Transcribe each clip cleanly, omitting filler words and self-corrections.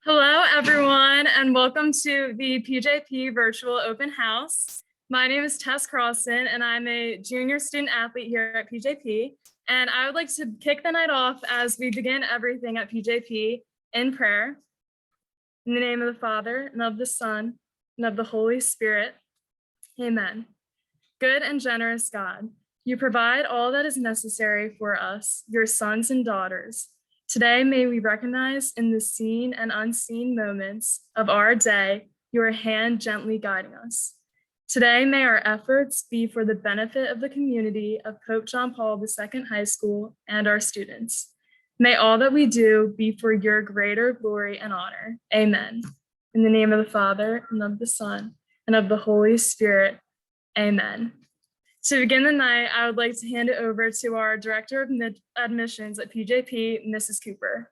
Hello, everyone, and welcome to the PJP Virtual Open House. My name is Tess Carlson, and I'm a junior student athlete here at PJP. And I would like to kick the night off as we begin everything at PJP in prayer. In the name of the Father, and of the Son, and of the Holy Spirit. Amen. Good and generous God, you provide all that is necessary for us, your sons and daughters. Today, may we recognize in the seen and unseen moments of our day, your hand gently guiding us. Today, may our efforts be for the benefit of the community of Pope John Paul II High School and our students. May all that we do be for your greater glory and honor. Amen. In the name of the Father, and of the Son, and of the Holy Spirit. Amen. To begin the night, I would like to hand it over to our Director of Admissions at PJP, Mrs. Cooper.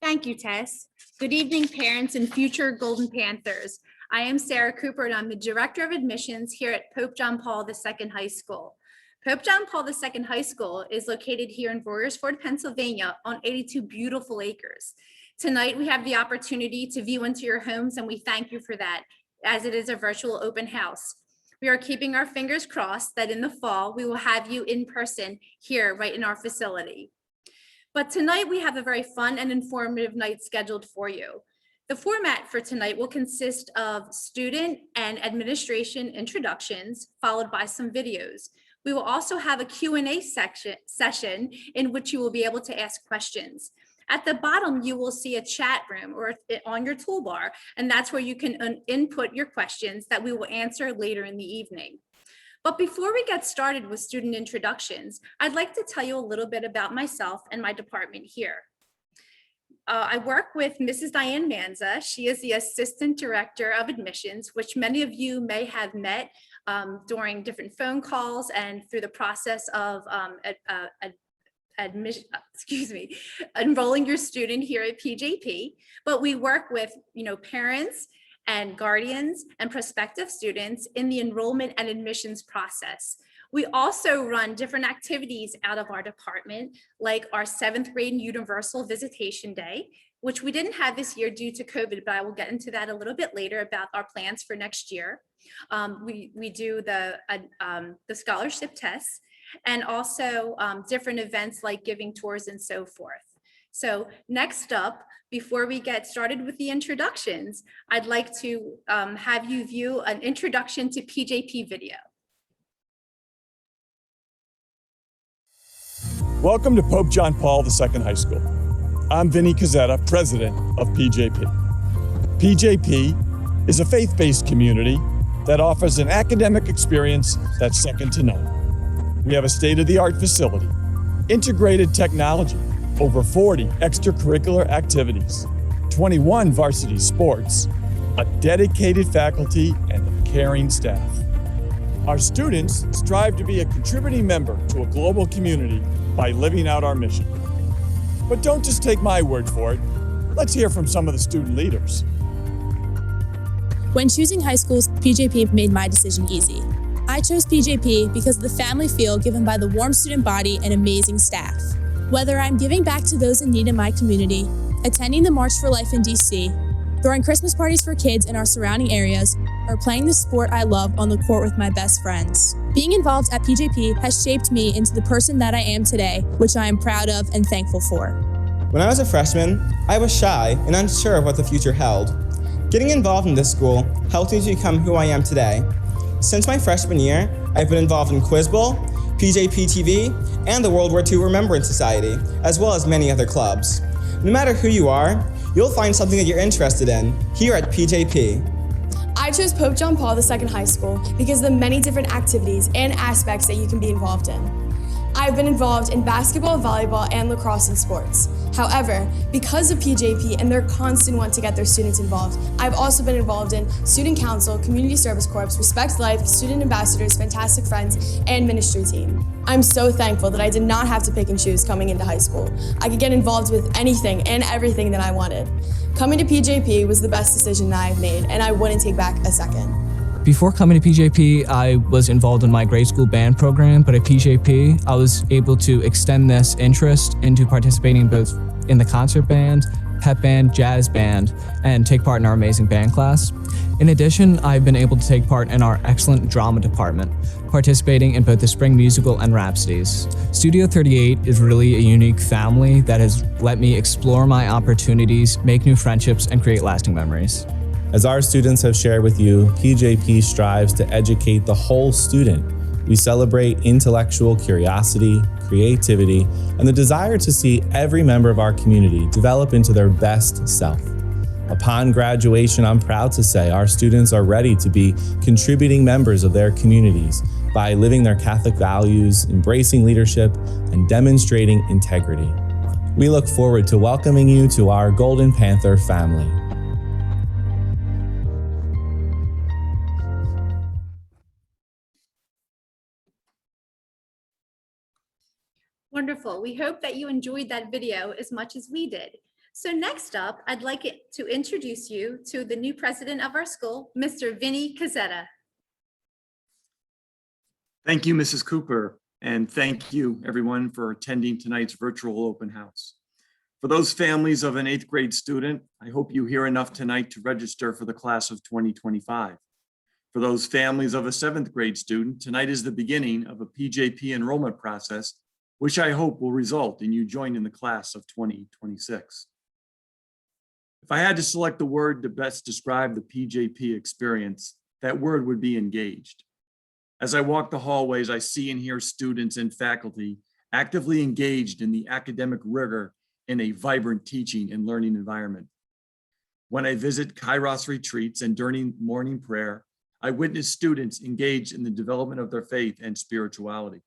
Thank you, Tess. Good evening, parents and future Golden Panthers. I am Sarah Cooper, and I'm the Director of Admissions here at Pope John Paul II High School. Pope John Paul II High School is located here in Royersford, Pennsylvania on 82 beautiful acres. Tonight, we have the opportunity to view into your homes, and we thank you for that, as it is a virtual open house. We are keeping our fingers crossed that in the fall, we will have you in person here right in our facility. But tonight, we have a very fun and informative night scheduled for you. The format for tonight will consist of student and administration introductions, followed by some videos. We will also have a Q&A session in which you will be able to ask questions. At the bottom, you will see a chat room or on your toolbar, and that's where you can input your questions that we will answer later in the evening. But before we get started with student introductions, I'd like to tell you a little bit about myself and my department here. I work with Mrs. Diane Manza. She is the Assistant Director of Admissions, which many of you may have met during different phone calls and through the process of enrolling your student here at PJP. But we work with, parents and guardians and prospective students in the enrollment and admissions process. We also run different activities out of our department, like our 7th grade Universal Visitation Day, which we didn't have this year due to COVID, but I will get into that a little bit later about our plans for next year. We do the scholarship tests, and also different events like giving tours and so forth. So next up, before we get started with the introductions, I'd like to have you view an introduction to PJP video. Welcome to Pope John Paul II High School. I'm Vinny Cazzetta, president of PJP. PJP is a faith-based community that offers an academic experience that's second to none. We have a state-of-the-art facility, integrated technology, over 40 extracurricular activities, 21 varsity sports, a dedicated faculty, and a caring staff. Our students strive to be a contributing member to a global community by living out our mission. But don't just take my word for it. Let's hear from some of the student leaders. When choosing high schools, PJP made my decision easy. I chose PJP because of the family feel given by the warm student body and amazing staff. Whether I'm giving back to those in need in my community, attending the March for Life in DC, throwing Christmas parties for kids in our surrounding areas, or playing the sport I love on the court with my best friends. Being involved at PJP has shaped me into the person that I am today, which I am proud of and thankful for. When I was a freshman, I was shy and unsure of what the future held. Getting involved in this school helped me to become who I am today. Since my freshman year, I've been involved in Quiz Bowl, PJP TV, and the World War II Remembrance Society, as well as many other clubs. No matter who you are, you'll find something that you're interested in here at PJP. I chose Pope John Paul II High School because of the many different activities and aspects that you can be involved in. I've been involved in basketball, volleyball, and lacrosse and sports. However, because of PJP and their constant want to get their students involved, I've also been involved in Student Council, Community Service Corps, Respect Life, Student Ambassadors, Fantastic Friends, and Ministry Team. I'm so thankful that I did not have to pick and choose coming into high school. I could get involved with anything and everything that I wanted. Coming to PJP was the best decision that I've made, and I wouldn't take back a second. Before coming to PJP, I was involved in my grade school band program, but at PJP, I was able to extend this interest into participating both in the concert band, pep band, jazz band, and take part in our amazing band class. In addition, I've been able to take part in our excellent drama department, participating in both the spring musical and Rhapsodies. Studio 38 is really a unique family that has let me explore my opportunities, make new friendships, and create lasting memories. As our students have shared with you, PJP strives to educate the whole student. We celebrate intellectual curiosity, creativity, and the desire to see every member of our community develop into their best self. Upon graduation, I'm proud to say our students are ready to be contributing members of their communities by living their Catholic values, embracing leadership, and demonstrating integrity. We look forward to welcoming you to our Golden Panther family. Wonderful. We hope that you enjoyed that video as much as we did. So next up, I'd like to introduce you to the new president of our school, Mr. Vinny Cazzetta. Thank you, Mrs. Cooper, and thank you everyone for attending tonight's virtual open house. For those families of an 8th grade student, I hope you hear enough tonight to register for the class of 2025. For those families of a 7th grade student, tonight is the beginning of a PJP enrollment process, which I hope will result in you joining the class of 2026. If I had to select the word to best describe the PJP experience, that word would be engaged. As I walk the hallways, I see and hear students and faculty actively engaged in the academic rigor in a vibrant teaching and learning environment. When I visit Kairos retreats and during morning prayer, I witness students engaged in the development of their faith and spirituality.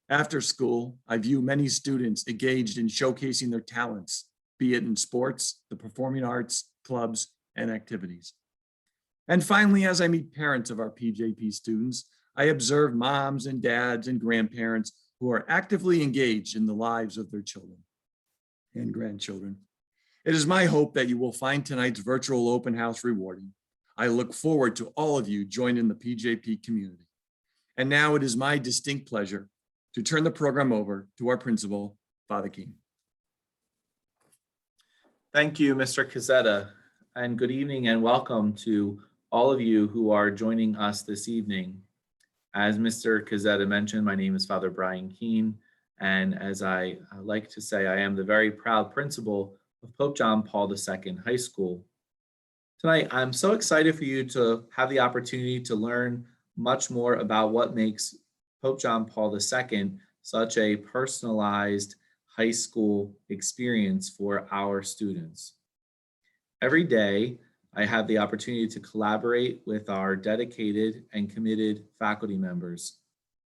After school, I view many students engaged in showcasing their talents, be it in sports, the performing arts, clubs, and activities. And finally, as I meet parents of our PJP students, I observe moms and dads and grandparents who are actively engaged in the lives of their children and grandchildren. It is my hope that you will find tonight's virtual open house rewarding. I look forward to all of you joining the PJP community. And now it is my distinct pleasure to turn the program over to our principal, Father King. Thank you, Mr. Cazzetta, and good evening and welcome to all of you who are joining us this evening. As Mr. Cazzetta mentioned, my name is Father Brian Keene, and as I like to say, I am the very proud principal of Pope John Paul II High School. Tonight, I'm so excited for you to have the opportunity to learn much more about what makes Pope John Paul II such a personalized high school experience for our students. Every day, I have the opportunity to collaborate with our dedicated and committed faculty members,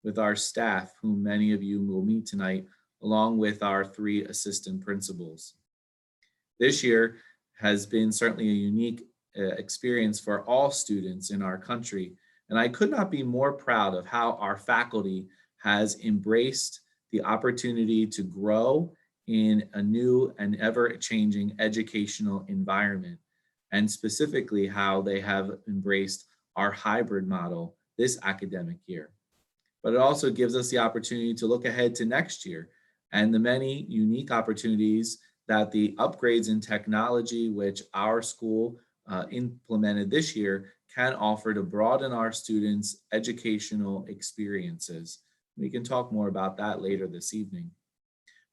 with our staff, whom many of you will meet tonight, along with our 3 assistant principals. This year has been certainly a unique experience for all students in our country, and I could not be more proud of how our faculty has embraced the opportunity to grow in a new and ever-changing educational environment, and specifically how they have embraced our hybrid model this academic year. But it also gives us the opportunity to look ahead to next year and the many unique opportunities that the upgrades in technology which our school implemented this year can offer to broaden our students' educational experiences. We can talk more about that later this evening.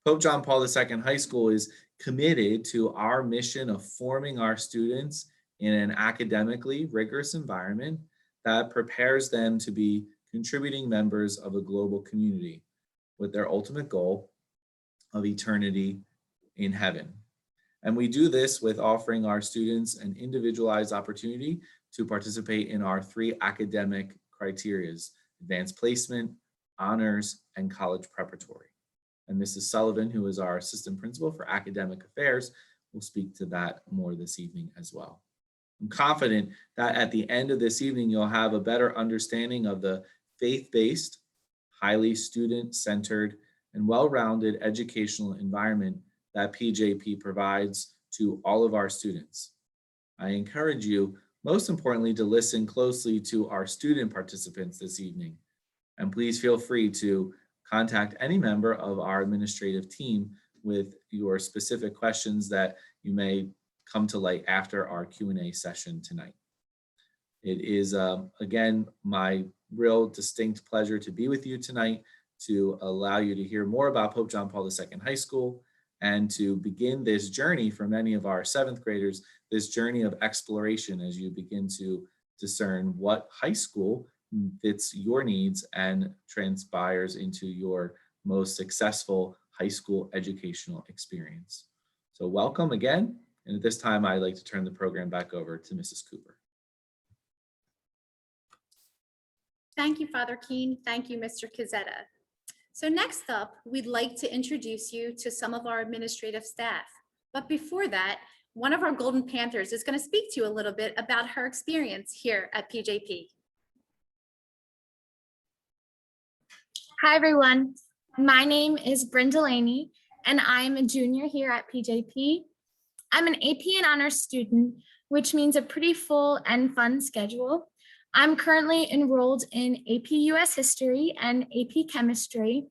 Pope John Paul II High School is committed to our mission of forming our students in an academically rigorous environment that prepares them to be contributing members of a global community with their ultimate goal of eternity in heaven. And we do this with offering our students an individualized opportunity to participate in our 3 academic criteria: advanced placement, honors, and college preparatory. And Mrs. Sullivan, who is our assistant principal for academic affairs, will speak to that more this evening as well. I'm confident that at the end of this evening, you'll have a better understanding of the faith-based, highly student-centered, and well-rounded educational environment that PJP provides to all of our students. I encourage you, most importantly, to listen closely to our student participants this evening. And please feel free to contact any member of our administrative team with your specific questions that you may come to light after our Q&A session tonight. It is, again, my real distinct pleasure to be with you tonight, to allow you to hear more about Pope John Paul II High School, and to begin this journey for many of our 7th graders, this journey of exploration as you begin to discern what high school fits your needs and transpires into your most successful high school educational experience. So welcome again. And at this time, I'd like to turn the program back over to Mrs. Cooper. Thank you, Father Keene. Thank you, Mr. Cazzetta. So next up, we'd like to introduce you to some of our administrative staff. But before that, one of our Golden Panthers is going to speak to you a little bit about her experience here at PJP. Hi, everyone. My name is Bryn Delaney, and I'm a junior here at PJP. I'm an AP and honors student, which means a pretty full and fun schedule. I'm currently enrolled in AP US History and AP Chemistry.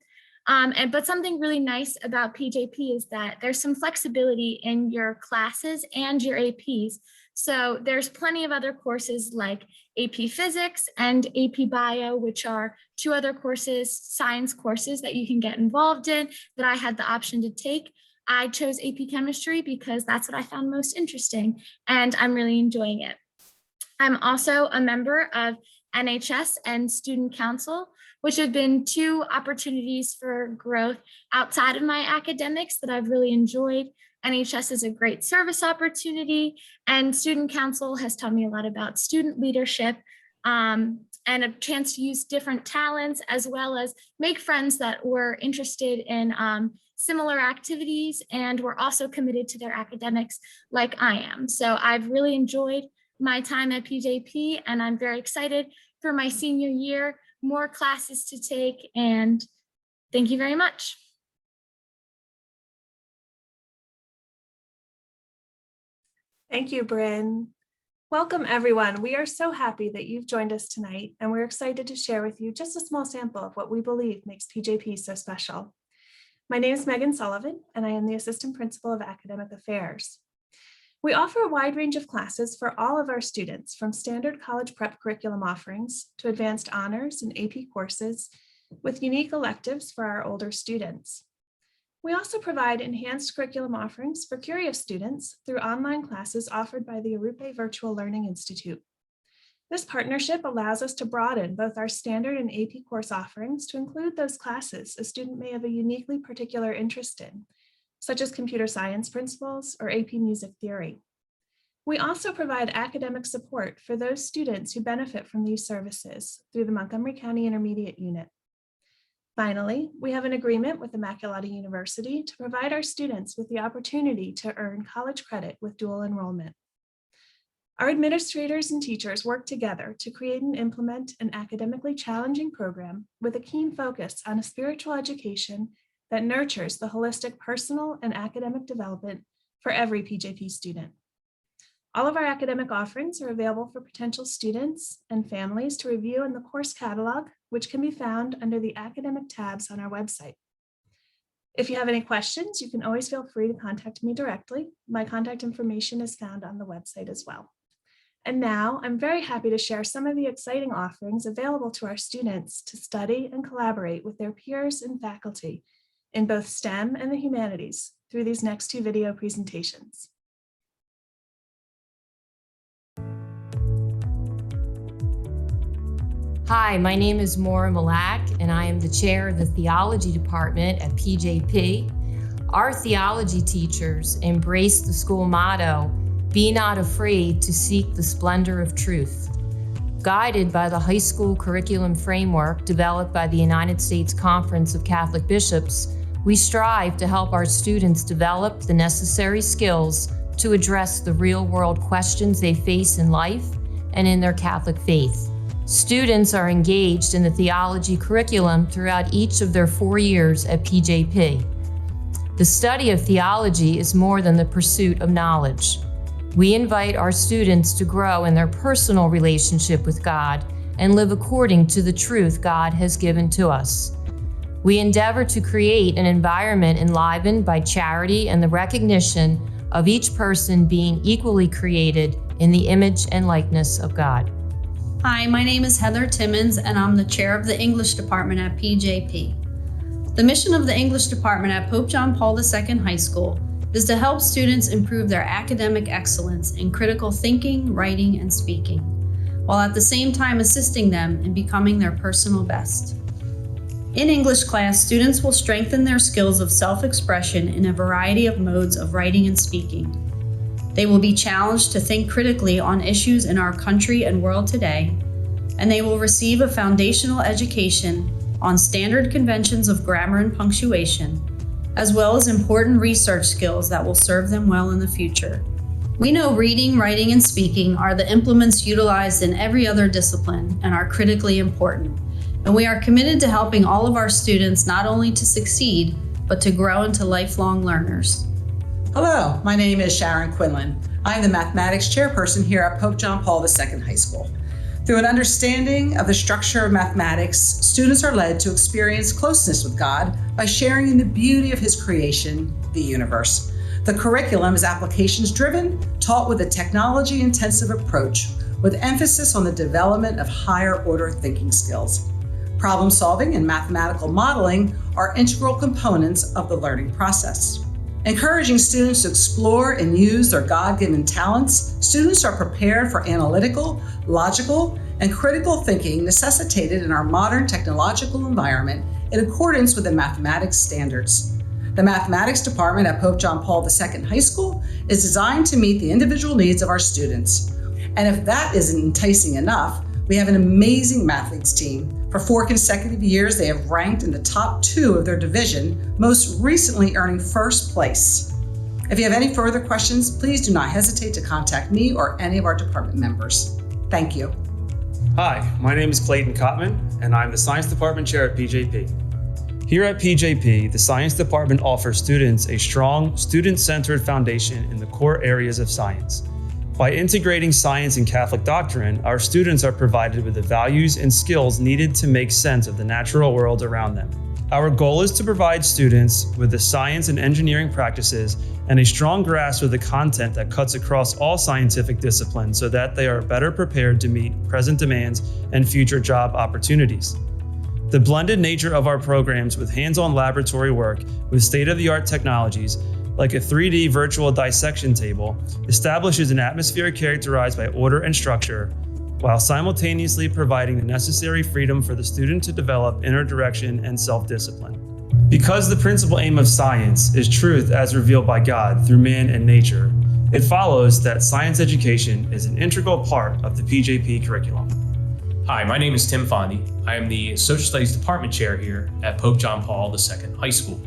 But something really nice about PJP is that there's some flexibility in your classes and your APs. So there's plenty of other courses like AP Physics and AP Bio, which are 2 other courses, science courses that you can get involved in that I had the option to take. I chose AP Chemistry because that's what I found most interesting, and I'm really enjoying it. I'm also a member of NHS and Student Council, which have been 2 opportunities for growth outside of my academics that I've really enjoyed. NHS is a great service opportunity, and Student Council has taught me a lot about student leadership and a chance to use different talents, as well as make friends that were interested in similar activities and were also committed to their academics like I am. So I've really enjoyed my time at PJP, and I'm very excited for my senior year, more classes to take, and thank you very much. Thank you, Bryn. Welcome, everyone. We are so happy that you've joined us tonight, and we're excited to share with you just a small sample of what we believe makes PJP so special. My name is Megan Sullivan, and I am the Assistant Principal of Academic Affairs. We offer a wide range of classes for all of our students, from standard college prep curriculum offerings to advanced honors and AP courses, with unique electives for our older students. We also provide enhanced curriculum offerings for curious students through online classes offered by the Arupe Virtual Learning Institute. This partnership allows us to broaden both our standard and AP course offerings to include those classes a student may have a uniquely particular interest in, such as computer science principles or AP music theory. We also provide academic support for those students who benefit from these services through the Montgomery County Intermediate Unit. Finally, we have an agreement with Immaculata University to provide our students with the opportunity to earn college credit with dual enrollment. Our administrators and teachers work together to create and implement an academically challenging program with a keen focus on a spiritual education that nurtures the holistic personal and academic development for every PJP student. All of our academic offerings are available for potential students and families to review in the course catalog, which can be found under the academic tabs on our website. If you have any questions, you can always feel free to contact me directly. My contact information is found on the website as well. And now I'm very happy to share some of the exciting offerings available to our students to study and collaborate with their peers and faculty in both STEM and the humanities through these next 2 video presentations. Hi, my name is Maura Malak, and I am the chair of the theology department at PJP. Our theology teachers embrace the school motto, "Be not afraid to seek the splendor of truth." Guided by the high school curriculum framework developed by the United States Conference of Catholic Bishops, we strive to help our students develop the necessary skills to address the real-world questions they face in life and in their Catholic faith. Students are engaged in the theology curriculum throughout each of their 4 years at PJP. The study of theology is more than the pursuit of knowledge. We invite our students to grow in their personal relationship with God and live according to the truth God has given to us. We endeavor to create an environment enlivened by charity and the recognition of each person being equally created in the image and likeness of God. Hi, my name is Heather Timmons, and I'm the chair of the English department at PJP. The mission of the English department at Pope John Paul II High School is to help students improve their academic excellence in critical thinking, writing, and speaking, while at the same time assisting them in becoming their personal best. In English class, students will strengthen their skills of self-expression in a variety of modes of writing and speaking. They will be challenged to think critically on issues in our country and world today, and they will receive a foundational education on standard conventions of grammar and punctuation, as well as important research skills that will serve them well in the future. We know reading, writing, and speaking are the implements utilized in every other discipline and are critically important, and we are committed to helping all of our students not only to succeed, but to grow into lifelong learners. Hello, my name is Sharon Quinlan. I am the mathematics chairperson here at Pope John Paul II High School. Through an understanding of the structure of mathematics, students are led to experience closeness with God by sharing in the beauty of His creation, the universe. The curriculum is applications-driven, taught with a technology-intensive approach, with emphasis on the development of higher-order thinking skills. Problem solving and mathematical modeling are integral components of the learning process. Encouraging students to explore and use their God-given talents, students are prepared for analytical, logical, and critical thinking necessitated in our modern technological environment in accordance with the mathematics standards. The mathematics department at Pope John Paul II High School is designed to meet the individual needs of our students. And if that isn't enticing enough, we have an amazing mathletes team. For 4 consecutive years, they have ranked in the top 2 of their division, most recently earning first place. If you have any further questions, please do not hesitate to contact me or any of our department members. Thank you. Hi, my name is Clayton Cotman, and I'm the Science Department Chair at PJP. Here at PJP, the Science Department offers students a strong, student-centered foundation in the core areas of science. By integrating science and Catholic doctrine, our students are provided with the values and skills needed to make sense of the natural world around them. Our goal is to provide students with the science and engineering practices and a strong grasp of the content that cuts across all scientific disciplines so that they are better prepared to meet present demands and future job opportunities. The blended nature of our programs with hands-on laboratory work with state-of-the-art technologies like a 3D virtual dissection table, establishes an atmosphere characterized by order and structure, while simultaneously providing the necessary freedom for the student to develop inner direction and self-discipline. Because the principal aim of science is truth as revealed by God through man and nature, it follows that science education is an integral part of the PJP curriculum. Hi, my name is Tim Fondy. I am the Social Studies Department Chair here at Pope John Paul II High School.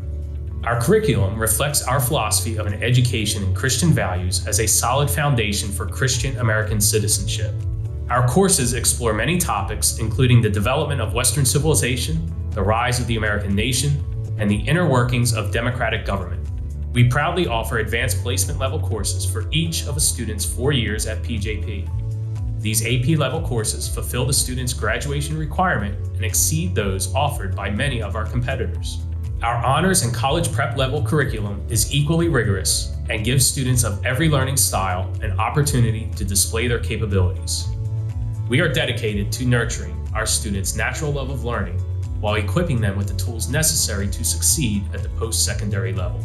Our curriculum reflects our philosophy of an education in Christian values as a solid foundation for Christian American citizenship. Our courses explore many topics, including the development of Western civilization, the rise of the American nation, and the inner workings of democratic government. We proudly offer advanced placement level courses for each of a student's 4 years at PJP. These AP level courses fulfill the student's graduation requirement and exceed those offered by many of our competitors. Our honors and college prep level curriculum is equally rigorous and gives students of every learning style an opportunity to display their capabilities. We are dedicated to nurturing our students' natural love of learning while equipping them with the tools necessary to succeed at the post-secondary level.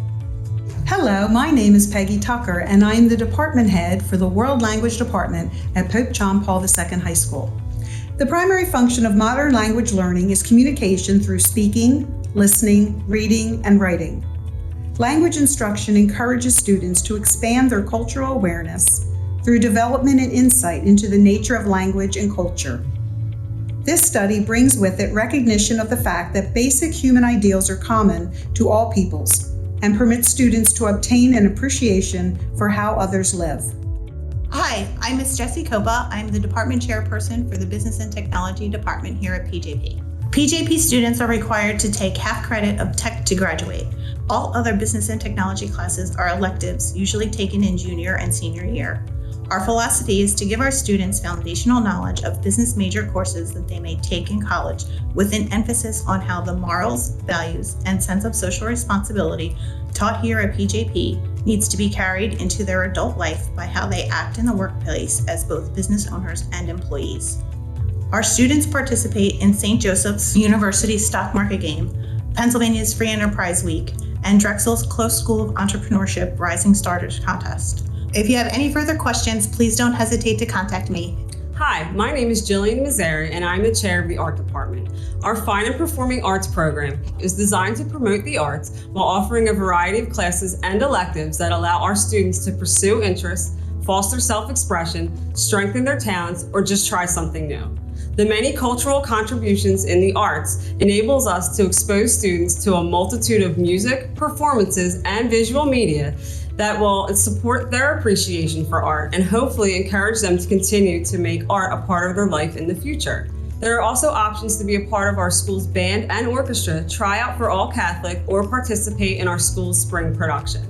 Hello, my name is Peggy Tucker, and I am the department head for the World Language Department at Pope John Paul II High School. The primary function of modern language learning is communication through speaking, listening, reading, and writing. Language instruction encourages students to expand their cultural awareness through development and insight into the nature of language and culture. This study brings with it recognition of the fact that basic human ideals are common to all peoples and permits students to obtain an appreciation for how others live. Hi, I'm Ms. Jessie Koba. I'm the department chairperson for the Business and Technology Department here at PJP. PJP students are required to take half credit of tech to graduate. All other business and technology classes are electives, usually taken in junior and senior year. Our philosophy is to give our students foundational knowledge of business major courses that they may take in college, with an emphasis on how the morals, values, and sense of social responsibility taught here at PJP needs to be carried into their adult life by how they act in the workplace as both business owners and employees. Our students participate in St. Joseph's University Stock Market Game, Pennsylvania's Free Enterprise Week, and Drexel's Close School of Entrepreneurship Rising Stars Contest. If you have any further questions, please don't hesitate to contact me. Hi, my name is Jillian Mazzari, and I'm the chair of the art department. Our Fine and Performing Arts program is designed to promote the arts while offering a variety of classes and electives that allow our students to pursue interests, foster self-expression, strengthen their talents, or just try something new. The many cultural contributions in the arts enables us to expose students to a multitude of music, performances, and visual media that will support their appreciation for art and hopefully encourage them to continue to make art a part of their life in the future. There are also options to be a part of our school's band and orchestra, try out for All Catholic, or participate in our school's spring production.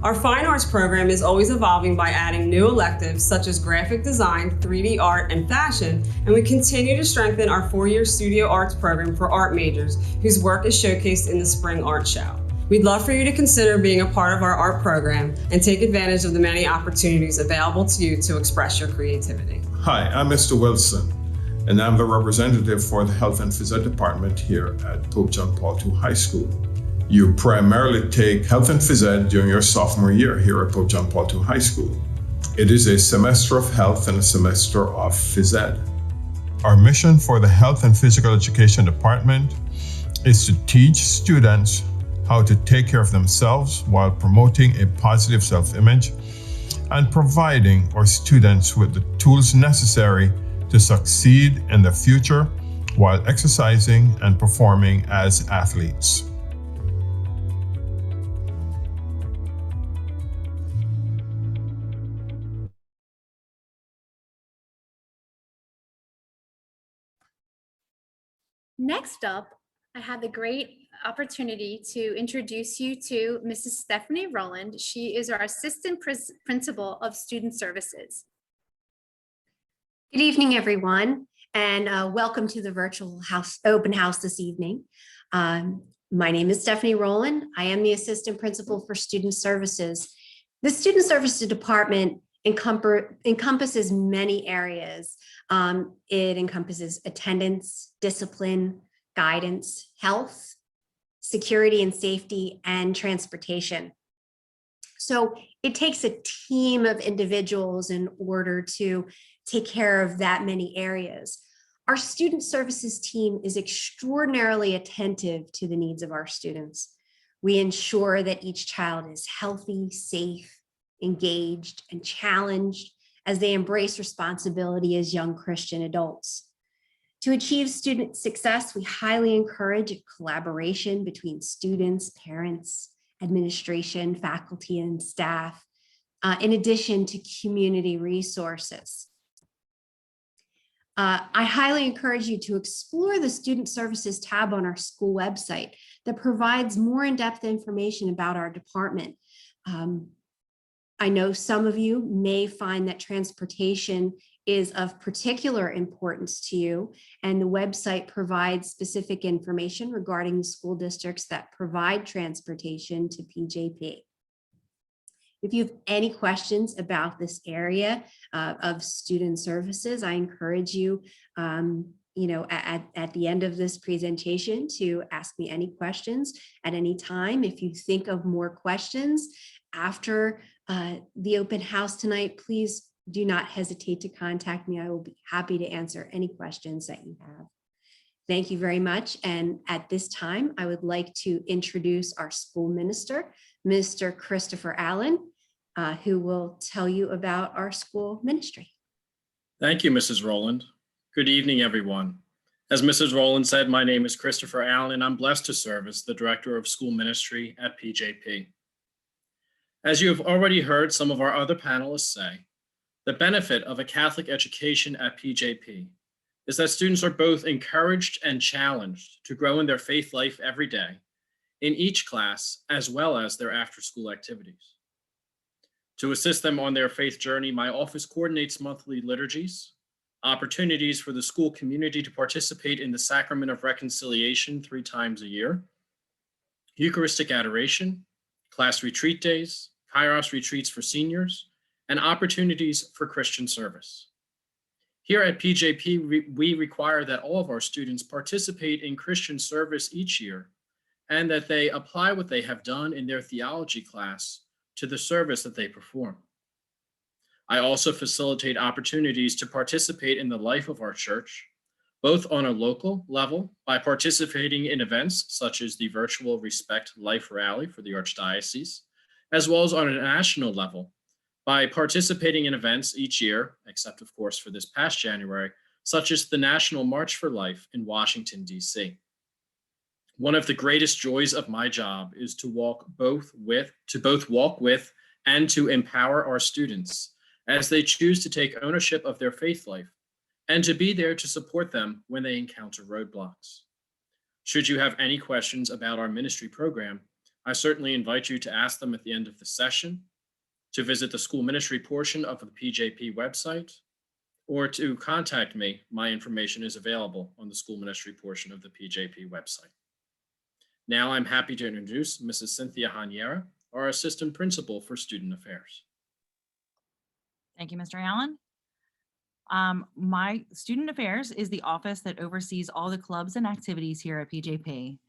Our fine arts program is always evolving by adding new electives such as graphic design, 3D art, and fashion, and we continue to strengthen our 4-year studio arts program for art majors whose work is showcased in the spring art show. We'd love for you to consider being a part of our art program and take advantage of the many opportunities available to you to express your creativity. Hi, I'm Mr. Wilson, and I'm the representative for the Health and Phys Ed department here at Pope John Paul II High School. You primarily take Health and Phys Ed during your sophomore year here at Pope John Paul II High School. It is a semester of health and a semester of phys ed. Our mission for the Health and Physical Education department is to teach students how to take care of themselves while promoting a positive self-image and providing our students with the tools necessary to succeed in the future while exercising and performing as athletes. Next up, I had the great opportunity to introduce you to Mrs. Stephanie Rowland. She is our Assistant Principal of Student Services. Good evening, everyone, and welcome to the virtual open house this evening. My name is Stephanie Rowland. I am the Assistant Principal for Student Services. The Student Services Department encompasses many areas. It encompasses attendance, discipline, guidance, health, security and safety, and transportation. So it takes a team of individuals in order to take care of that many areas. Our student services team is extraordinarily attentive to the needs of our students. We ensure that each child is healthy, safe, engaged, and challenged as they embrace responsibility as young Christian adults. To achieve student success, we highly encourage collaboration between students, parents, administration, faculty, and staff, in addition to community resources. I highly encourage you to explore the Student Services tab on our school website that provides more in-depth information about our department. I know some of you may find that transportation is of particular importance to you, and the website provides specific information regarding the school districts that provide transportation to PJP. If you have any questions about this area of student services, I encourage you, at the end of this presentation to ask me any questions at any time. If you think of more questions after the open house tonight, please do not hesitate to contact me. I will be happy to answer any questions that you have. Thank you very much. And at this time, I would like to introduce our school minister, Mr. Christopher Allen, who will tell you about our school ministry. Thank you, Mrs. Rowland. Good evening, everyone. As Mrs. Rowland said, my name is Christopher Allen, and I'm blessed to serve as the Director of School Ministry at PJP. As you have already heard some of our other panelists say, the benefit of a Catholic education at PJP is that students are both encouraged and challenged to grow in their faith life every day, in each class, as well as their after-school activities. To assist them on their faith journey, my office coordinates monthly liturgies, opportunities for the school community to participate in the Sacrament of Reconciliation 3 times a year, Eucharistic adoration, class retreat days, Kairos retreats for seniors, and opportunities for Christian service. Here at PJP, we require that all of our students participate in Christian service each year and that they apply what they have done in their theology class to the service that they perform. I also facilitate opportunities to participate in the life of our church, both on a local level by participating in events such as the virtual Respect Life Rally for the Archdiocese, as well as on a national level by participating in events each year, except of course for this past January, such as the National March for Life in Washington, D.C. One of the greatest joys of my job is to both walk with and to empower our students as they choose to take ownership of their faith life and to be there to support them when they encounter roadblocks. Should you have any questions about our ministry program, I certainly invite you to ask them at the end of the session, to visit the school ministry portion of the PJP website, or to contact me. My information is available on the school ministry portion of the PJP website. Now I'm happy to introduce Mrs. Cynthia Haniera, our Assistant Principal for Student Affairs. Thank you, Mr. Allen. My Student Affairs is the office that oversees all the clubs and activities here at PJP.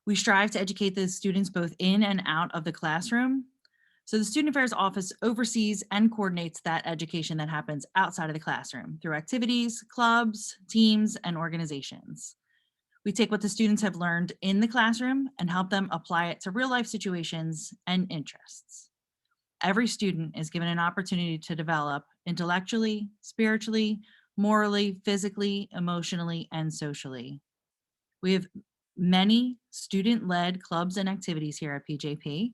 We strive to educate the students both in and out of the classroom. So the Student Affairs office oversees and coordinates that education that happens outside of the classroom through activities, clubs, teams, and organizations. We take what the students have learned in the classroom and help them apply it to real life situations and interests. Every student is given an opportunity to develop intellectually, spiritually, morally, physically, emotionally, and socially. We have many student-led clubs and activities here at PJP,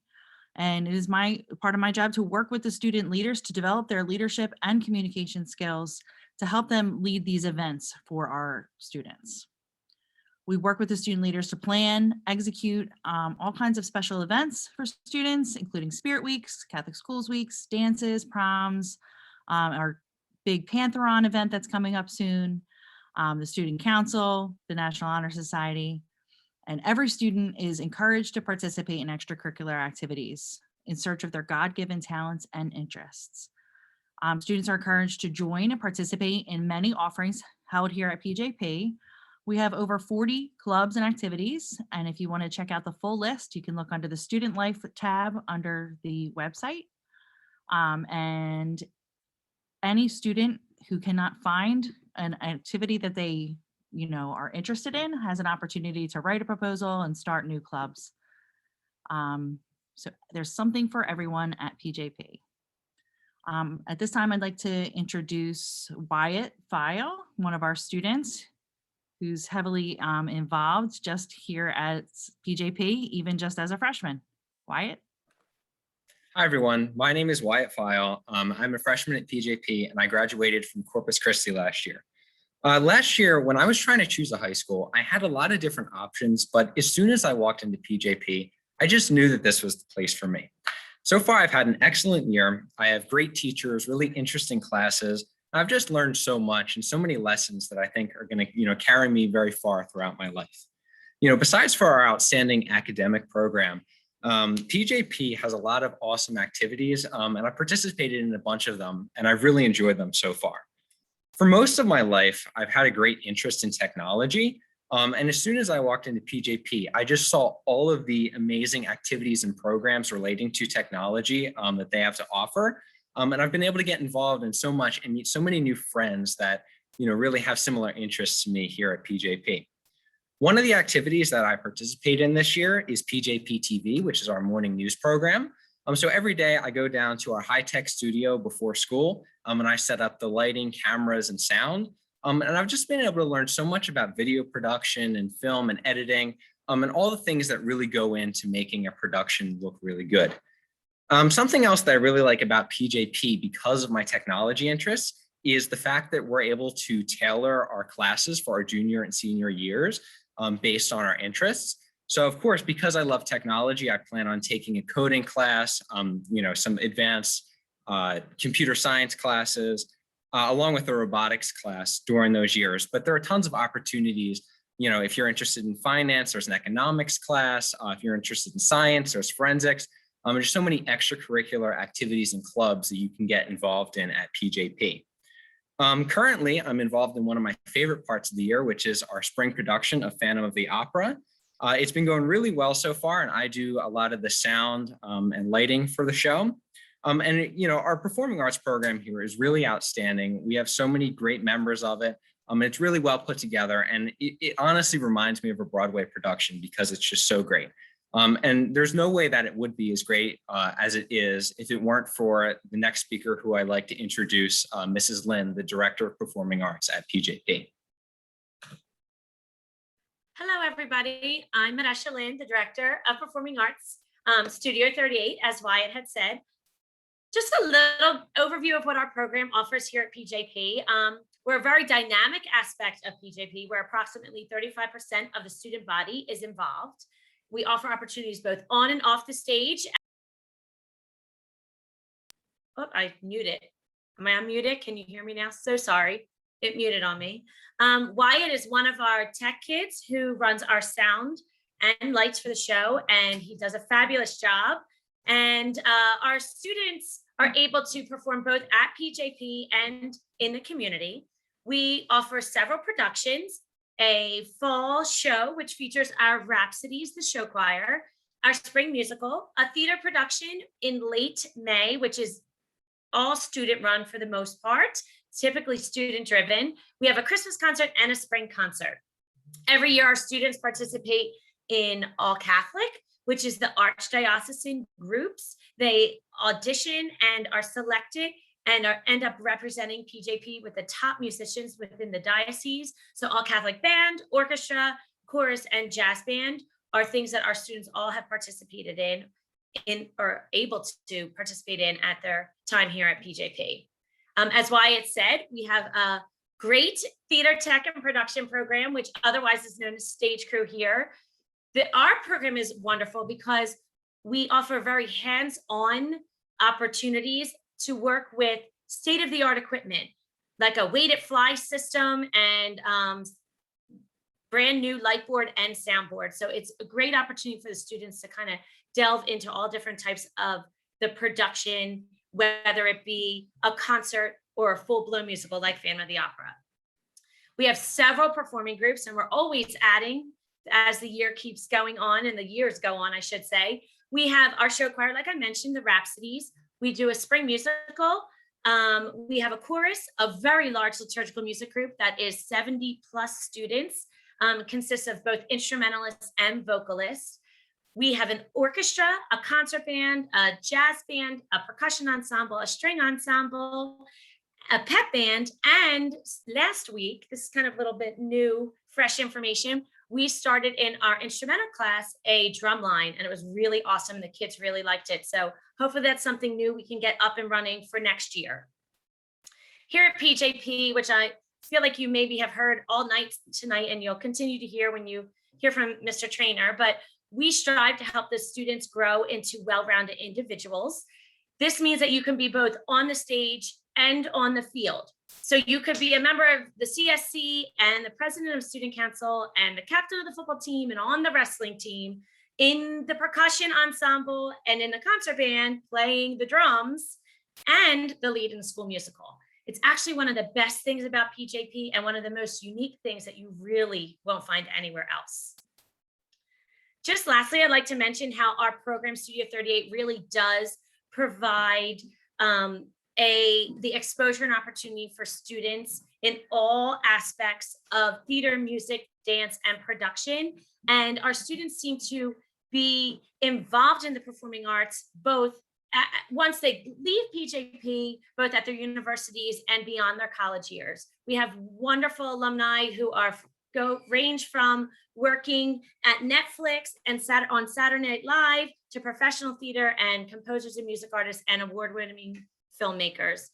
and it is part of my job to work with the student leaders to develop their leadership and communication skills to help them lead these events for our students. We work with the student leaders to plan, execute all kinds of special events for students, including Spirit Weeks, Catholic Schools Weeks, dances, proms, our big Pantheron event that's coming up soon, the Student Council, the National Honor Society, and every student is encouraged to participate in extracurricular activities in search of their God-given talents and interests. Students are encouraged to join and participate in many offerings held here at PJP. We have over 40 clubs and activities, and if you want to check out the full list, you can look under the Student Life tab under the website. And any student who cannot find an activity that they are interested in has an opportunity to write a proposal and start new clubs. So there's something for everyone at PJP. At this time, I'd like to introduce Wyatt Feil, one of our students who's heavily involved just here at PJP, even just as a freshman. Wyatt? Hi, everyone. My name is Wyatt Feil. I'm a freshman at PJP, and I graduated from Corpus Christi last year. Last year, when I was trying to choose a high school, I had a lot of different options, but as soon as I walked into PJP, I just knew that this was the place for me. So far, I've had an excellent year. I have great teachers, really interesting classes. I've just learned so much and so many lessons that I think are going to, carry me very far throughout my life. Besides for our outstanding academic program, PJP has a lot of awesome activities, and I've participated in a bunch of them, and I've really enjoyed them so far. For most of my life, I've had a great interest in technology, and as soon as I walked into PJP, I just saw all of the amazing activities and programs relating to technology that they have to offer. And I've been able to get involved in so much and meet so many new friends that, really have similar interests to me here at PJP. One of the activities that I participate in this year is PJP TV, which is our morning news program. So every day I go down to our high-tech studio before school, and I set up the lighting, cameras, and sound. And I've just been able to learn so much about video production and film and editing, and all the things that really go into making a production look really good. Something else that I really like about PJP because of my technology interests is the fact that we're able to tailor our classes for our junior and senior years based on our interests. So of course, because I love technology, I plan on taking a coding class, some advanced computer science classes, along with a robotics class during those years. But there are tons of opportunities. If you're interested in finance, there's an economics class. If you're interested in science, there's forensics. There's so many extracurricular activities and clubs that you can get involved in at PJP. Currently, I'm involved in one of my favorite parts of the year, which is our spring production of Phantom of the Opera. It's been going really well so far, and I do a lot of the sound and lighting for the show. Our performing arts program here is really outstanding. We have so many great members of it. It's really well put together, and it honestly reminds me of a Broadway production because it's just so great. And there's no way that it would be as great as it is if it weren't for the next speaker who I'd like to introduce, Mrs. Lin, the Director of Performing Arts at PJP. Hello, everybody. I'm Maresha Lin, the Director of Performing Arts, Studio 38, as Wyatt had said. Just a little overview of what our program offers here at PJP. We're a very dynamic aspect of PJP, where approximately 35% of the student body is involved. We offer opportunities both on and off the stage. Oh, I muted. Am I unmuted? Can you hear me now? So sorry. It muted on me. Wyatt is one of our tech kids who runs our sound and lights for the show, and he does a fabulous job. And our students are able to perform both at PJP and in the community. We offer several productions, a fall show, which features our Rhapsodies, the show choir, our spring musical, a theater production in late May, which is all student run for the most part, typically student driven. We have a Christmas concert and a spring concert. Every year, our students participate in All Catholic, which is the archdiocesan groups. They audition and are selected and end up representing PJP with the top musicians within the diocese. So All Catholic band, orchestra, chorus, and jazz band are things that our students all have participated in or able to participate in at their time here at PJP. As Wyatt said, we have a great theater tech and production program, which otherwise is known as Stage Crew here. Our program is wonderful because we offer very hands-on opportunities to work with state-of-the-art equipment, like a weighted fly system and brand new light board and soundboard. So it's a great opportunity for the students to kind of delve into all different types of the production, whether it be a concert or a full-blown musical like Phantom of the Opera. We have several performing groups, and we're always adding as the year keeps going on and the years go on, I should say. We have our show choir, like I mentioned, the Rhapsodies. We do a spring musical. We have a chorus, a very large liturgical music group that is 70 plus students, consists of both instrumentalists and vocalists. We have an orchestra, a concert band, a jazz band, a percussion ensemble, a string ensemble, a pep band, and last week, this is kind of a little bit new, fresh information, we started in our instrumental class a drum line, and it was really awesome. The kids really liked it. So hopefully that's something new we can get up and running for next year. Here at PJP, which I feel like you maybe have heard all night tonight, and you'll continue to hear when you hear from Mr. Trainer, but we strive to help the students grow into well-rounded individuals. This means that you can be both on the stage and on the field. So you could be a member of the CSC and the president of student council and the captain of the football team and on the wrestling team, in the percussion ensemble and in the concert band playing the drums and the lead in the school musical. It's actually one of the best things about PJP and one of the most unique things that you really won't find anywhere else. Just lastly, I'd like to mention how our program Studio 38 really does provide the exposure and opportunity for students in all aspects of theater, music, dance, and production. And our students seem to be involved in the performing arts, both once they leave PJP, both at their universities and beyond their college years. We have wonderful alumni who range from working at Netflix and on Saturday Night Live to professional theater and composers and music artists and award-winning filmmakers.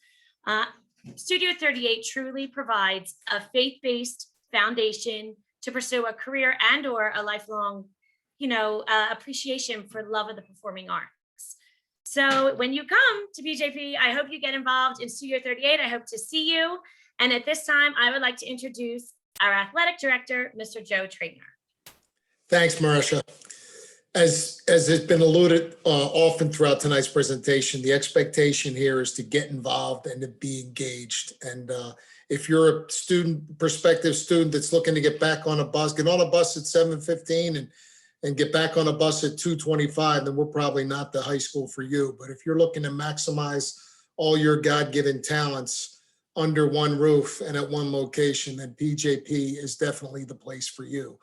Studio 38 truly provides a faith-based foundation to pursue a career and or a lifelong, appreciation for love of the performing arts. So when you come to PJP, I hope you get involved in Studio 38. I hope to see you. And at this time, I would like to introduce our athletic director, Mr. Joe Trainer. Thanks, Marisha. As has been alluded often throughout tonight's presentation, the expectation here is to get involved and to be engaged. And if you're a student, prospective student that's looking to get back on a bus, get on a bus at 7:15 and get back on a bus at 2:25, then we're probably not the high school for you. But if you're looking to maximize all your God-given talents under one roof and at one location, then PJP is definitely the place for you.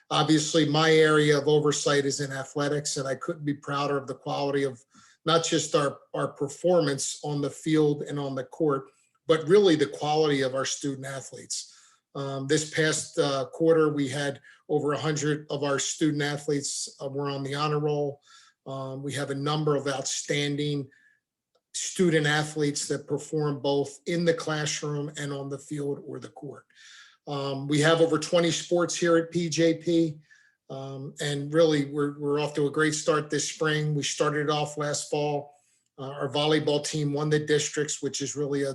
Obviously, my area of oversight is in athletics, and I couldn't be prouder of the quality of not just our performance on the field and on the court, but really the quality of our student athletes. This past quarter, we had over 100 of our student athletes were on the honor roll. We have a number of outstanding student athletes that perform both in the classroom and on the field or the court. We have over 20 sports here at PJP, and really we're off to a great start this spring. We started off last fall. Our volleyball team won the districts, which is really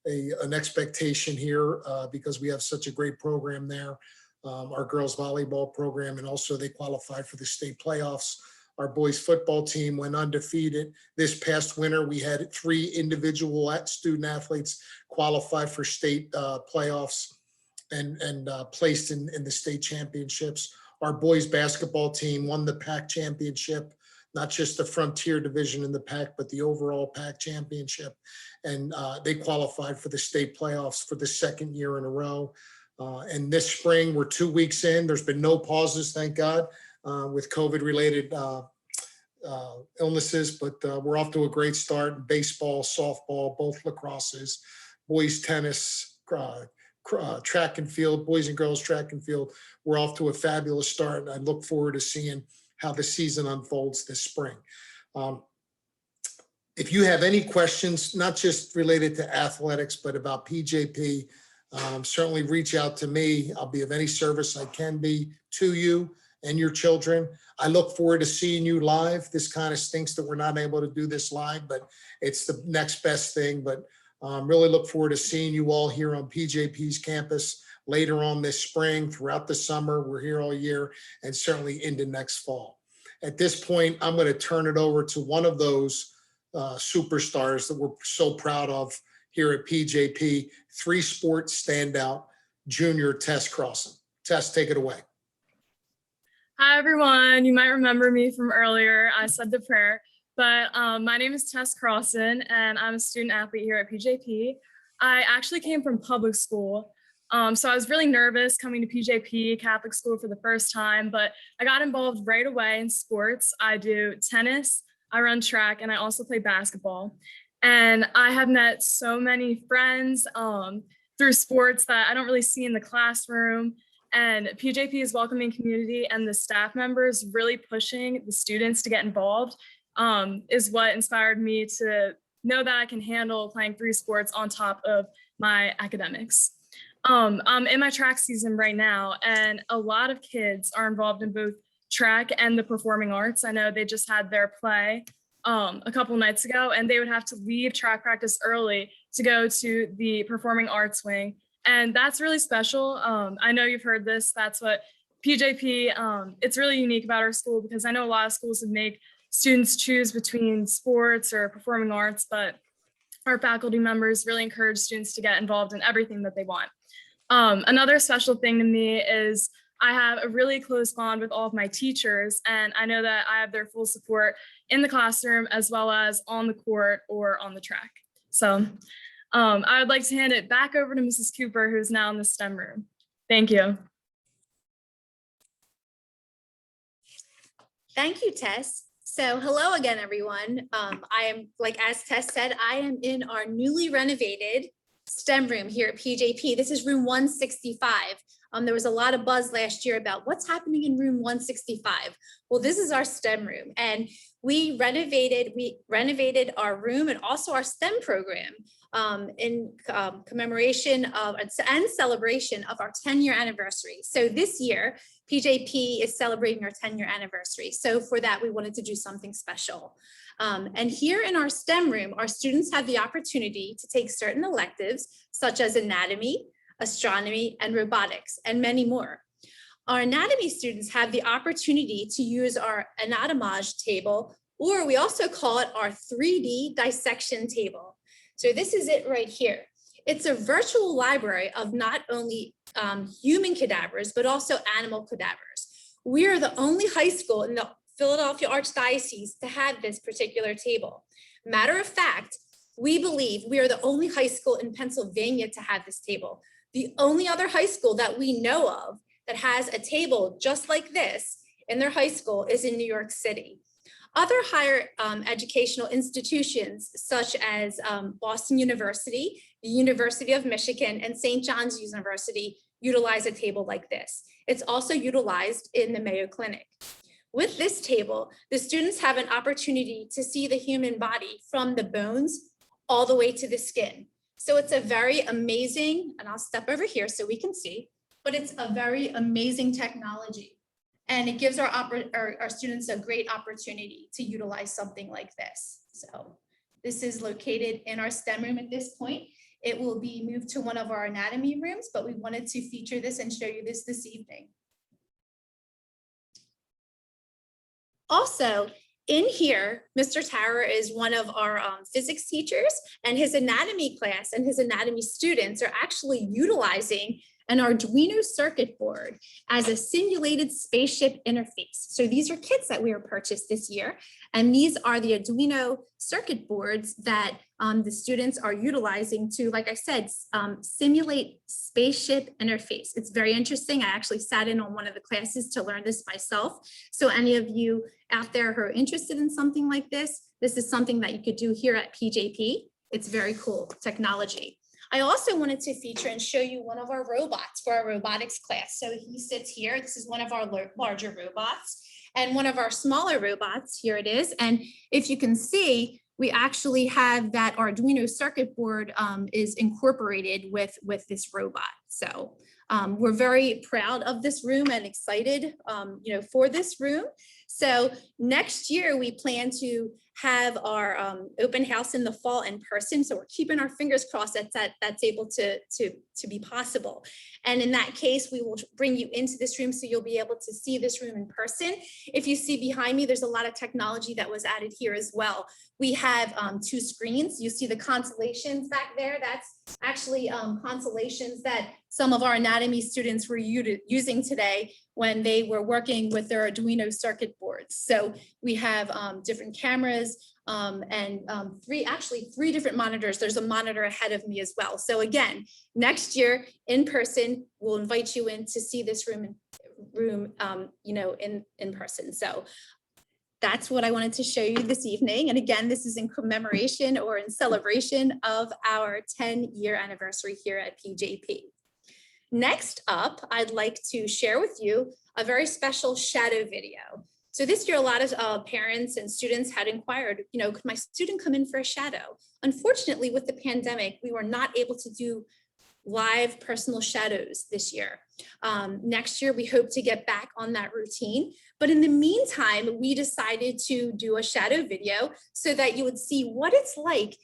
an expectation here because we have such a great program there. Our girls volleyball program, and also they qualified for the state playoffs. Our boys football team went undefeated. This past winter, we had 3 individual student athletes qualify for state playoffs and placed in the state championships. Our boys basketball team won the PAC championship, not just the Frontier division in the PAC, but the overall PAC championship. And they qualified for the state playoffs for the 2nd year in a row. And this spring, we're 2 weeks in. There's been no pauses, thank God, with COVID-related illnesses, but we're off to a great start. Baseball, softball, both lacrosses, boys tennis, track and field, boys and girls track and field. We're off to a fabulous start, and I look forward to seeing how the season unfolds this spring. If you have any questions, not just related to athletics, but about PJP, certainly reach out to me. I'll be of any service I can be to you and your children. I look forward to seeing you live. This kind of stinks that we're not able to do this live, but it's the next best thing. But really look forward to seeing you all here on PJP's campus later on this spring, throughout the summer. We're here all year, and certainly into next fall. At this point, I'm going to turn it over to one of those superstars that we're so proud of here at PJP, 3-sport standout, junior Tess Carlson. Tess, take it away. Hi, everyone. You might remember me from earlier. I said the prayer. But my name is Tess Carlson, and I'm a student athlete here at PJP. I actually came from public school, so I was really nervous coming to PJP Catholic school for the first time, but I got involved right away in sports. I do tennis, I run track, and I also play basketball. And I have met so many friends through sports that I don't really see in the classroom. And PJP is welcoming community, and the staff members really pushing the students to get involved. Is what inspired me to know that I can handle playing 3 sports on top of my academics. I'm in my track season right now, and a lot of kids are involved in both track and the performing arts. I know they just had their play a couple nights ago, and they would have to leave track practice early to go to the performing arts wing. And that's really special. I know you've heard this. That's what PJP, it's really unique about our school, because I know a lot of schools would make students choose between sports or performing arts, but our faculty members really encourage students to get involved in everything that they want. Another special thing to me is I have a really close bond with all of my teachers, and I know that I have their full support in the classroom as well as on the court or on the track. So I would like to hand it back over to Mrs. Cooper, who's now in the STEM room. Thank you. Thank you, Tess. So hello again, everyone. I am, like as Tess said, I am in our newly renovated STEM room here at PJP. This is room 165. There was a lot of buzz last year about what's happening in room 165. Well, this is our STEM room, and we renovated our room and also our STEM program in commemoration of and celebration of our 10-year anniversary. So this year, PJP is celebrating our 10-year anniversary. So for that, we wanted to do something special. And here in our STEM room, our students have the opportunity to take certain electives such as anatomy, astronomy, and robotics, and many more. Our anatomy students have the opportunity to use our anatomage table, or we also call it our 3D dissection table. So this is it right here. It's a virtual library of not only human cadavers, but also animal cadavers. We are the only high school in the Philadelphia Archdiocese to have this particular table. Matter of fact, we believe we are the only high school in Pennsylvania to have this table. The only other high school that we know of that has a table just like this in their high school is in New York City. Other higher educational institutions such as Boston University, the University of Michigan, and St. John's University utilize a table like this. It's also utilized in the Mayo Clinic. With this table, the students have an opportunity to see the human body from the bones all the way to the skin. So it's a very amazing, and I'll step over here so we can see, but it's a very amazing technology. And it gives our students a great opportunity to utilize something like this. So this is located in our STEM room at this point. It will be moved to one of our anatomy rooms, but we wanted to feature this and show you this evening. Also, in here, Mr. Tower is one of our physics teachers, and his anatomy class and his anatomy students are actually utilizing an Arduino circuit board as a simulated spaceship interface. So these are kits that we were purchased this year, and these are the Arduino circuit boards that the students are utilizing to, like I said, simulate spaceship interface. It's very interesting. I actually sat in on one of the classes to learn this myself. So any of you out there who are interested in something like this is something that you could do here at PJP. It's very cool technology. I also wanted to feature and show you one of our robots for our robotics class. So he sits here. This is one of our larger robots, and one of our smaller robots, here it is. And if you can see, we actually have that Arduino circuit board is incorporated with this robot. So we're very proud of this room and excited for this room. So next year we plan to have our open house in the fall in person. So we're keeping our fingers crossed that's able to be possible. And in that case, we will bring you into this room so you'll be able to see this room in person. If you see behind me, there's a lot of technology that was added here as well. We have 2 screens. You see the constellations back there. That's actually constellations that some of our anatomy students were using today when they were working with their Arduino circuit boards. So we have different cameras and 3 different monitors. There's a monitor ahead of me as well. So again, next year in person, we'll invite you in to see this room in person. So that's what I wanted to show you this evening. And again, this is in commemoration or in celebration of our 10-year anniversary here at PJP. Next up, I'd like to share with you a very special shadow video. So this year, a lot of parents and students had inquired, could my student come in for a shadow? Unfortunately, with the pandemic, we were not able to do live personal shadows this year. Next year, we hope to get back on that routine. But in the meantime, we decided to do a shadow video so that you would see what it's like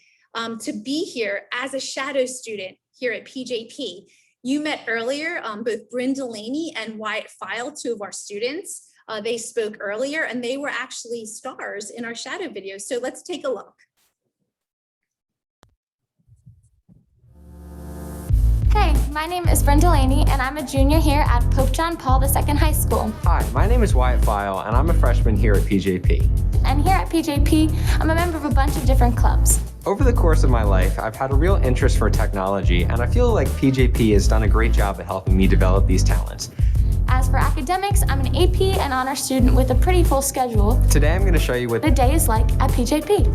to be here as a shadow student here at PJP. You met earlier both Bryn Delaney and Wyatt Feil, 2 of our students. They spoke earlier and they were actually stars in our shadow video. So let's take a look. Hey, my name is Bryn Delaney and I'm a junior here at Pope John Paul II High School. Hi, my name is Wyatt Feil and I'm a freshman here at PJP. And here at PJP, I'm a member of a bunch of different clubs. Over the course of my life, I've had a real interest for technology, and I feel like PJP has done a great job at helping me develop these talents. As for academics, I'm an AP and honor student with a pretty full schedule. Today I'm going to show you what a day is like at PJP.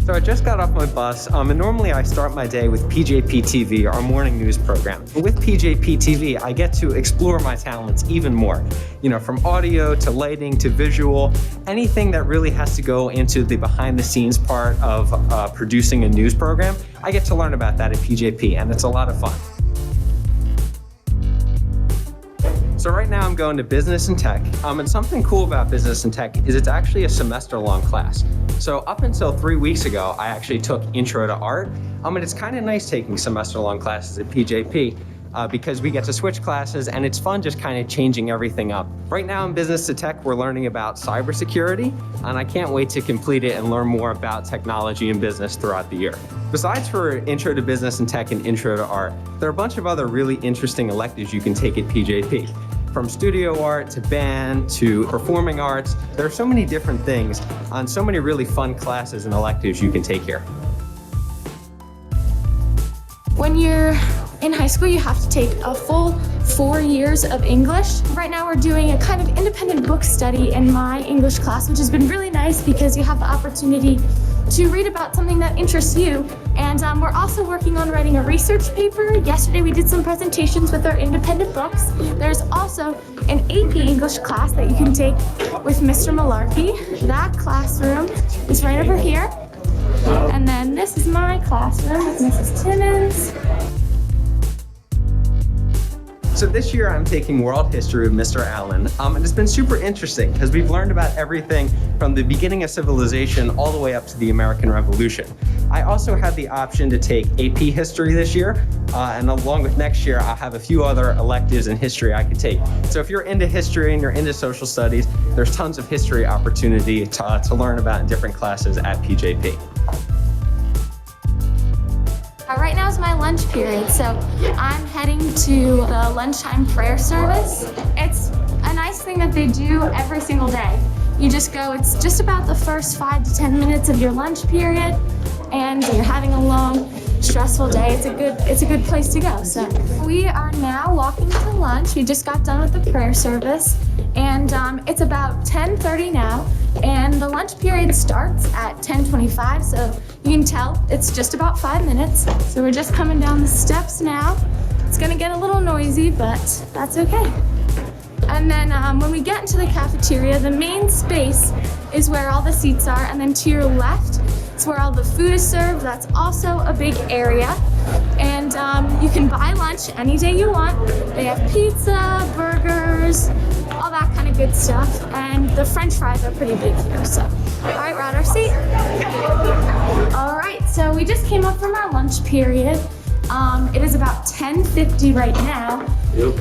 So So I just got off my bus, and normally I start my day with PJP TV, our morning news program. With PJP TV, I get to explore my talents even more. You know, from audio to lighting to visual, anything that really has to go into the behind the scenes part of producing a news program, I get to learn about that at PJP, and it's a lot of fun. So right now I'm going to business and tech, and something cool about business and tech is it's actually a semester-long class. So up until 3 weeks ago, I actually took Intro to Art, and it's kind of nice taking semester-long classes at PJP because we get to switch classes, and it's fun just kind of changing everything up. Right now in business to tech, we're learning about cybersecurity, and I can't wait to complete it and learn more about technology and business throughout the year. Besides for Intro to Business and Tech and Intro to Art, there are a bunch of other really interesting electives you can take at PJP. From studio art to band to performing arts, there are so many different things on so many really fun classes and electives you can take here. When you're in high school, you have to take a full 4 years of English. Right now we're doing a kind of independent book study in my English class, which has been really nice because you have the opportunity to read about something that interests you. And we're also working on writing a research paper. Yesterday we did some presentations with our independent books. There's also an AP English class that you can take with Mr. Malarkey. That classroom is right over here. And then this is my classroom with Mrs. Timmons. So this year I'm taking World History with Mr. Allen, and it's been super interesting because we've learned about everything from the beginning of civilization all the way up to the American Revolution. I also had the option to take AP History this year, and along with next year, I'll have a few other electives in history I could take. So if you're into history and you're into social studies, there's tons of history opportunity to learn about in different classes at PJP. Right now is my lunch period, so I'm heading to the lunchtime prayer service. It's a nice thing that they do every single day. You just go, it's just about the first 5 to 10 minutes of your lunch period, and you're having a long, stressful day. It's a good place to go. So we are now walking to lunch. We just got done with the prayer service, and it's about 10:30 now, and the lunch period starts at 10:25, so you can tell it's just about 5 minutes. So we're just coming down the steps now. It's gonna get a little noisy, but that's okay. And then when we get into the cafeteria, the main space is where all the seats are, and then to your left is where all the food is served. That's also a big area. And you can buy lunch any day you want. They have pizza, burgers, all that kind of good stuff. And the French fries are pretty big here, so. All right, we're at our seat. All right, so we just came up from our lunch period. It is about 10:50 right now,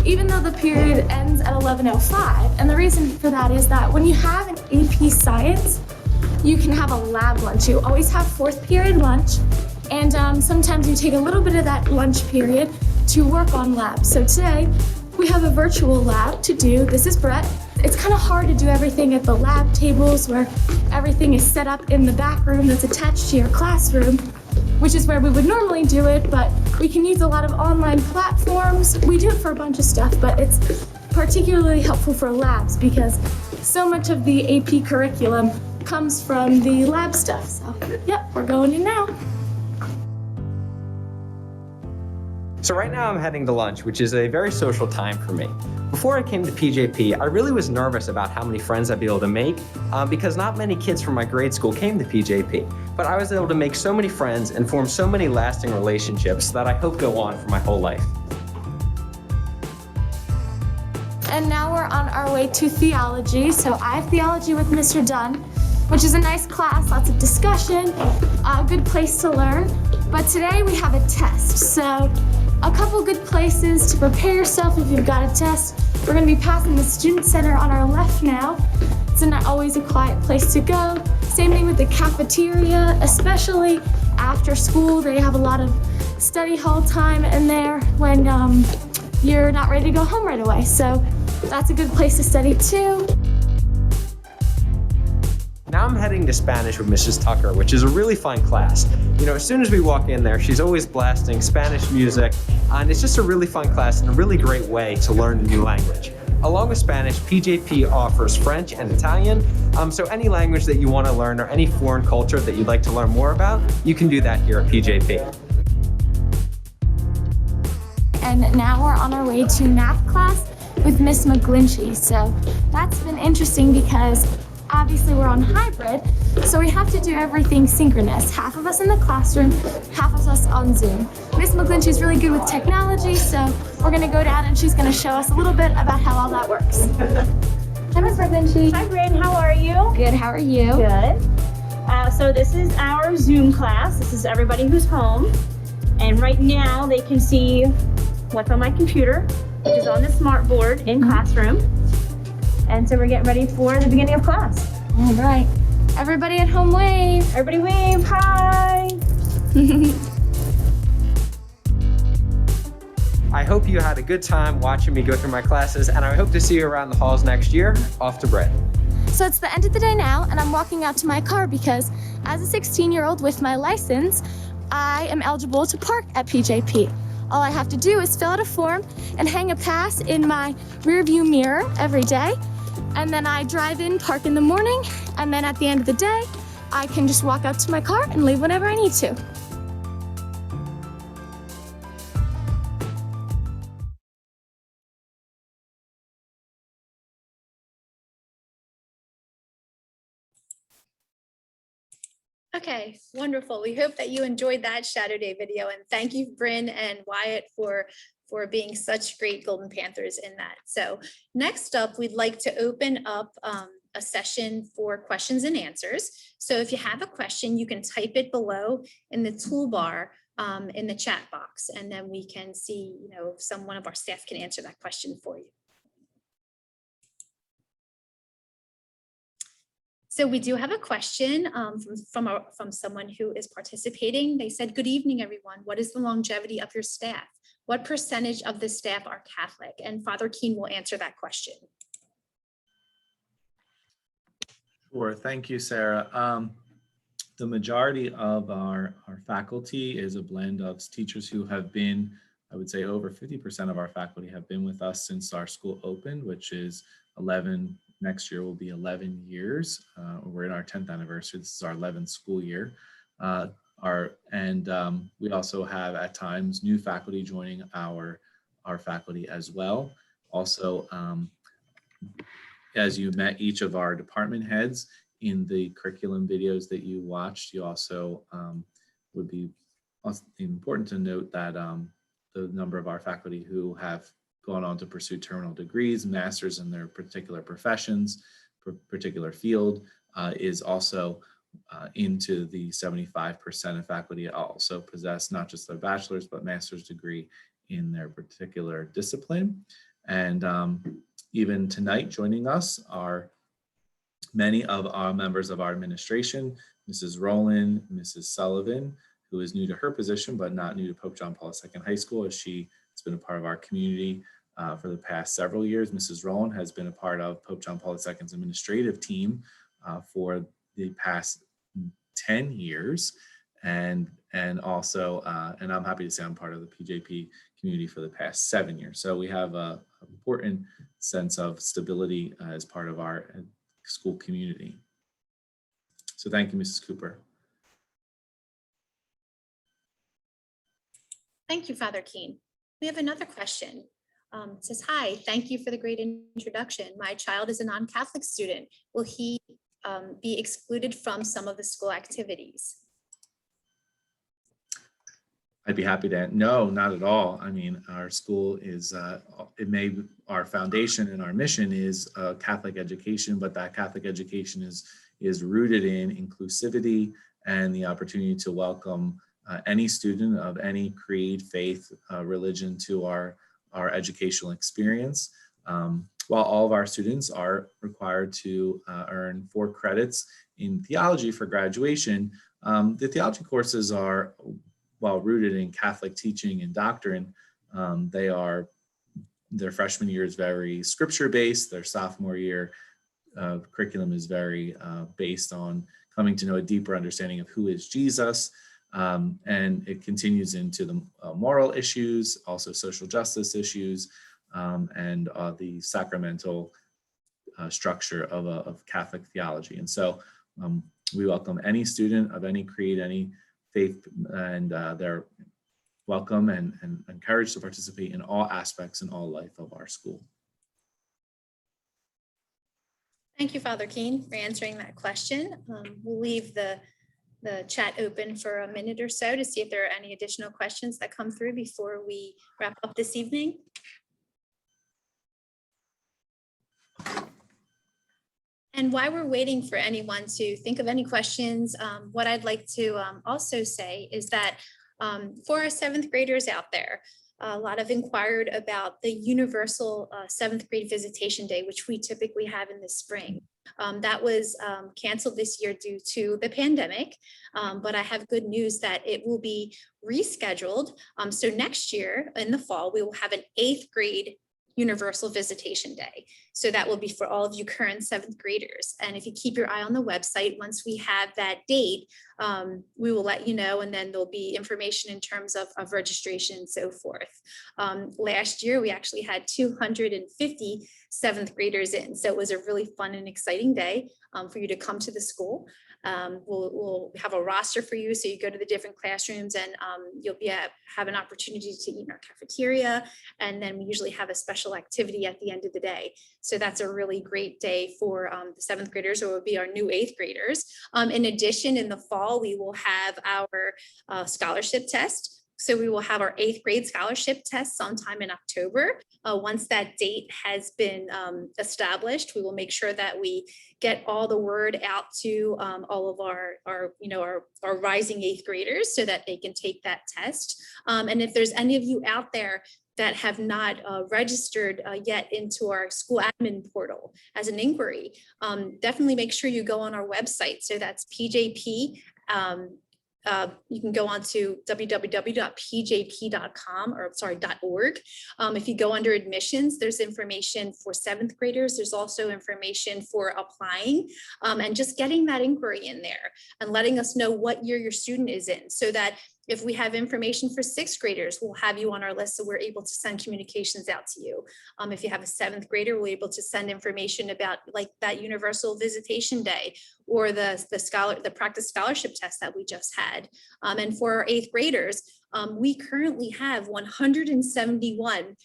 even though the period ends at 11:05. And the reason for that is that when you have an AP Science, you can have a lab lunch. You always have 4th period lunch, and sometimes you take a little bit of that lunch period to work on labs. So today, we have a virtual lab to do. This is Brett. It's kind of hard to do everything at the lab tables where everything is set up in the back room that's attached to your classroom, which is where we would normally do it, but we can use a lot of online platforms. We do it for a bunch of stuff, but it's particularly helpful for labs because so much of the AP curriculum comes from the lab stuff. So, yep, we're going in now. So right now I'm heading to lunch, which is a very social time for me. Before I came to PJP, I really was nervous about how many friends I'd be able to make because not many kids from my grade school came to PJP. But I was able to make so many friends and form so many lasting relationships that I hope go on for my whole life. And now we're on our way to theology. So I have theology with Mr. Dunn, which is a nice class, lots of discussion, a good place to learn. But today we have a test. So a couple good places to prepare yourself if you've got a test. We're gonna be passing the Student Center on our left now. It's not always a quiet place to go. Same thing with the cafeteria, especially after school. They have a lot of study hall time in there when you're not ready to go home right away. So that's a good place to study too. Now I'm heading to Spanish with Mrs. Tucker, which is a really fun class. You know, as soon as we walk in there, she's always blasting Spanish music, and it's just a really fun class and a really great way to learn a new language. Along with Spanish, PJP offers French and Italian. So any language that you want to learn or any foreign culture that you'd like to learn more about, you can do that here at PJP. And now we're on our way to math class with Miss McGlinchey. So that's been interesting because obviously we're on hybrid, so we have to do everything synchronous. Half of us in the classroom, half of us on Zoom. Miss McGlinchey is really good with technology, so we're gonna go down and she's gonna show us a little bit about how all that works. Hi, Miss McGlinchey. Hi, Bryn. How are you? Good, how are you? Good. So this is our Zoom class. This is everybody who's home. And right now they can see what's on my computer, which is on the smart board in classroom. And so we're getting ready for the beginning of class. All right. Everybody at home wave. Everybody wave, hi. I hope you had a good time watching me go through my classes, and I hope to see you around the halls next year. Off to Brett. So it's the end of the day now, and I'm walking out to my car because as a 16-year-old with my license, I am eligible to park at PJP. All I have to do is fill out a form and hang a pass in my rearview mirror every day. And then I drive in, park in the morning, and then at the end of the day, I can just walk up to my car and leave whenever I need to. Okay, wonderful. We hope that you enjoyed that Saturday video, and thank you, Bryn and Wyatt, for being such great Golden Panthers in that. So next up, we'd like to open up a session for questions and answers. So if you have a question, you can type it below in the toolbar in the chat box, and then we can see, if one of our staff can answer that question for you. So we do have a question from someone who is participating. They said, "Good evening, everyone. What is the longevity of your staff? What percentage of the staff are Catholic?" And Father Keen will answer that question. Sure, thank you, Sarah. The majority of our faculty is a blend of teachers who have been, I would say over 50% of our faculty have been with us since our school opened, which is 11. Next year will be 11 years. We're in our 10th anniversary. This is our 11th school year. We also have at times new faculty joining our faculty as well. Also, as you met each of our department heads in the curriculum videos that you watched, you also would be important to note that the number of our faculty who have gone on to pursue terminal degrees, masters in their particular professions, particular field, is also into the 75% of faculty also possess not just their bachelor's, but master's degree in their particular discipline. And even tonight joining us are many of our members of our administration, Mrs. Rowland, Mrs. Sullivan, who is new to her position, but not new to Pope John Paul II High School, as she has been a part of our community for the past several years. Mrs. Rowland has been a part of Pope John Paul II's administrative team for the past 10 years. And also, and I'm happy to say I'm part of the PJP community for the past 7 years. So we have an important sense of stability as part of our school community. So thank you, Mrs. Cooper. Thank you, Father Keen. We have another question. It says, "Hi, thank you for the great introduction. My child is a non-Catholic student. Will he be excluded from some of the school activities?" I'd be happy to. No, not at all. I mean, our school is, our foundation and our mission is Catholic education, but that Catholic education is rooted in inclusivity and the opportunity to welcome any student of any creed, faith, religion to our educational experience. While all of our students are required to earn 4 credits in theology for graduation, the theology courses are well rooted in Catholic teaching and doctrine. Their freshman year is very scripture-based. Their sophomore year curriculum is very based on coming to know a deeper understanding of who is Jesus. And it continues into the moral issues, also social justice issues, and the sacramental structure of Catholic theology. And so we welcome any student of any creed, any faith, and they're welcome and encouraged to participate in all aspects and all life of our school. Thank you, Father Keene, for answering that question. We'll leave the chat open for a minute or so to see if there are any additional questions that come through before we wrap up this evening. And while we're waiting for anyone to think of any questions, what I'd like to also say is that for our 7th graders out there, a lot have inquired about the universal 7th grade visitation day, which we typically have in the spring. That was canceled this year due to the pandemic, but I have good news that it will be rescheduled. So next year in the fall, we will have an 8th grade Universal Visitation Day. So that will be for all of you current 7th graders. And if you keep your eye on the website, once we have that date, we will let you know, and then there'll be information in terms of registration and so forth. Last year, we actually had 250 7th graders in. So it was a really fun and exciting day for you to come to the school. We'll have a roster for you. So you go to the different classrooms and you'll have an opportunity to eat in our cafeteria. And then we usually have a special activity at the end of the day. So that's a really great day for the 7th graders, or it would be our new 8th graders. In addition, in the fall, we will have our scholarship test. So we will have our 8th grade scholarship test sometime in October. Once that date has been established, we will make sure that we get all the word out to all of our rising 8th graders so that they can take that test. And if there's any of you out there that have not registered yet into our school admin portal as an inquiry, definitely make sure you go on our website. So that's PJP. You can go on to www.pjp.com .org. If you go under admissions, there's information for 7th graders. There's also information for applying, and just getting that inquiry in there and letting us know what year your student is in, so that if we have information for 6th graders, we'll have you on our list so we're able to send communications out to you. If you have a 7th grader, we're able to send information about like that Universal Visitation Day or the practice scholarship test that we just had. And for our 8th graders, we currently have 171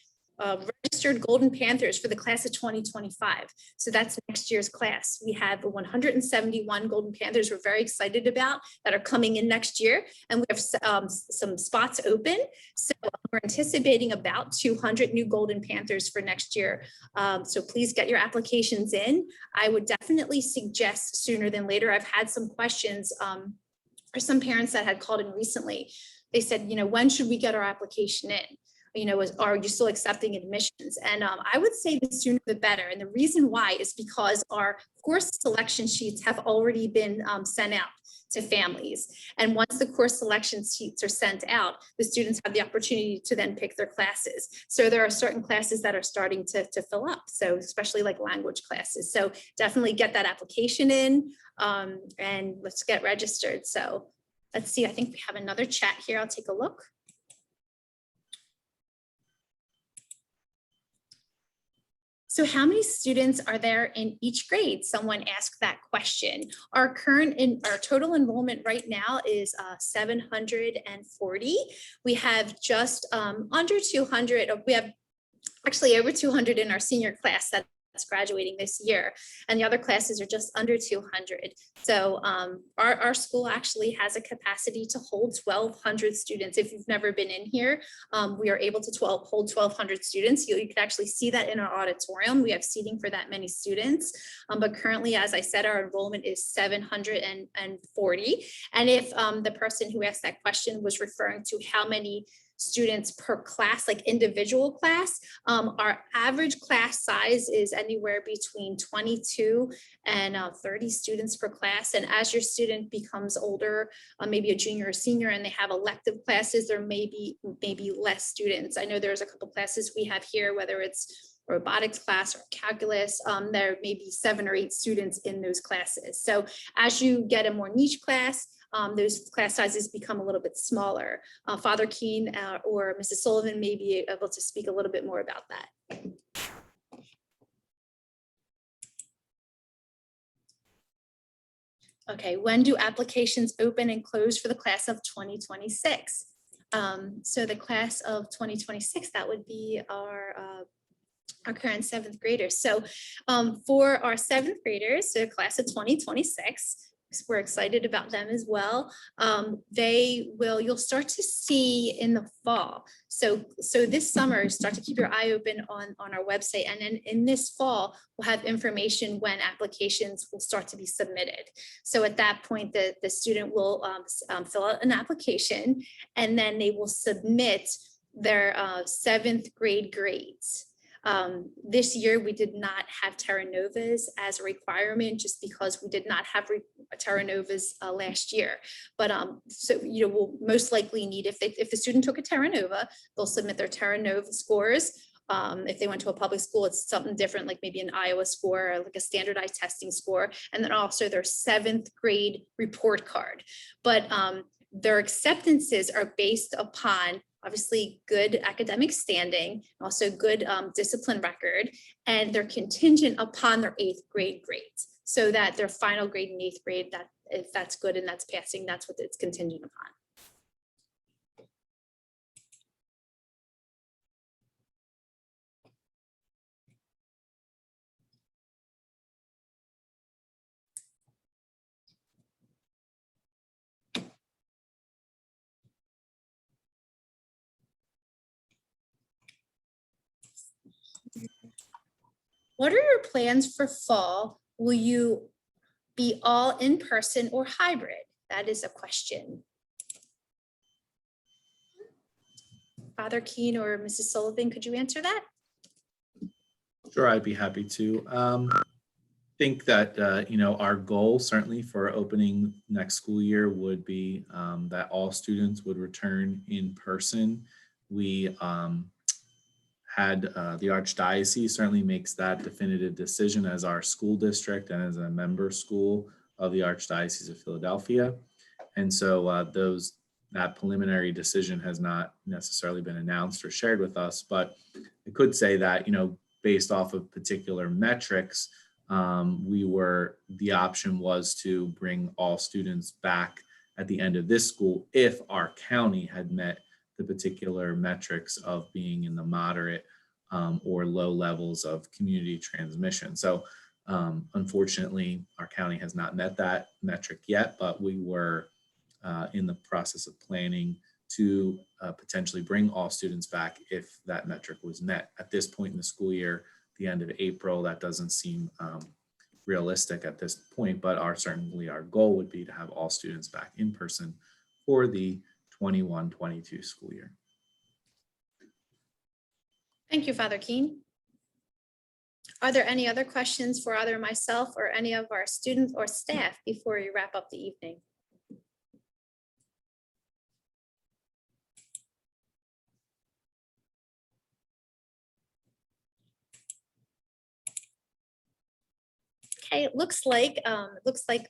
registered Golden Panthers for the class of 2025. So that's next year's class. We have 171 Golden Panthers we're very excited about that are coming in next year. And we have some spots open. So we're anticipating about 200 new Golden Panthers for next year. So please get your applications in. I would definitely suggest sooner than later. I've had some questions or some parents that had called in recently. They said, when should we get our application in? Are you still accepting admissions? And I would say the sooner the better. And the reason why is because our course selection sheets have already been sent out to families. And once the course selection sheets are sent out, the students have the opportunity to then pick their classes. So there are certain classes that are starting to fill up. So especially like language classes. So definitely get that application in and let's get registered. So let's see, I think we have another chat here. I'll take a look. So how many students are there in each grade? Someone asked that question. Our total enrollment right now is 740. We have just under 200. We have actually over 200 in our senior class that's graduating this year, and the other classes are just under 200. So our school actually has a capacity to hold 1,200 students. If you've never been in here, we are able to hold 1,200 students. You can actually see that in our auditorium. We have seating for that many students, but currently, as I said, our enrollment is 740. And if the person who asked that question was referring to how many students per class, like individual class, our average class size is anywhere between 22 and 30 students per class. And as your student becomes older, maybe a junior or senior, and they have elective classes, there may be less students. I know there's a couple classes we have here, whether it's robotics class or calculus, there may be 7 or 8 students in those classes. So as you get a more niche class, those class sizes become a little bit smaller. Father Keene or Mrs. Sullivan may be able to speak a little bit more about that. Okay, when do applications open and close for the class of 2026? So the class of 2026, that would be our current 7th graders. So for our 7th graders, so class of 2026, we're excited about them as well. You'll start to see in the fall. So this summer, start to keep your eye open on our website. And then in this fall, we'll have information when applications will start to be submitted. So at that point, the student will fill out an application, and then they will submit their 7th grade grades. This year, we did not have Terra Novas as a requirement, just because we did not have Terra Novas last year. But so we'll most likely need, if the student took a Terra Nova, they'll submit their Terra Nova scores. If they went to a public school, it's something different, like maybe an Iowa score or like a standardized testing score, and then also their 7th grade report card. But their acceptances are based upon obviously good academic standing, also good discipline record, and they're contingent upon their 8th grade grades. So that their final grade in 8th grade, that if that's good and that's passing, that's what it's contingent upon. What are your plans for fall? Will you be all in person or hybrid? That is a question. Father Keene or Mrs. Sullivan, could you answer that? Sure, I'd be happy to. Think that our goal certainly for opening next school year would be that all students would return in person. We had the Archdiocese certainly makes that definitive decision as our school district and as a member school of the Archdiocese of Philadelphia. And so that preliminary decision has not necessarily been announced or shared with us, but I could say that, based off of particular metrics, the option was to bring all students back at the end of this school if our county had met the particular metrics of being in the moderate or low levels of community transmission. So unfortunately, our county has not met that metric yet, but we were in the process of planning to potentially bring all students back if that metric was met. At this point in the school year, the end of April, that doesn't seem realistic at this point, but certainly our goal would be to have all students back in person for the 21-22 school year. Thank you, Father Keene. Are there any other questions for either myself or any of our students or staff before we wrap up the evening? Okay, it looks like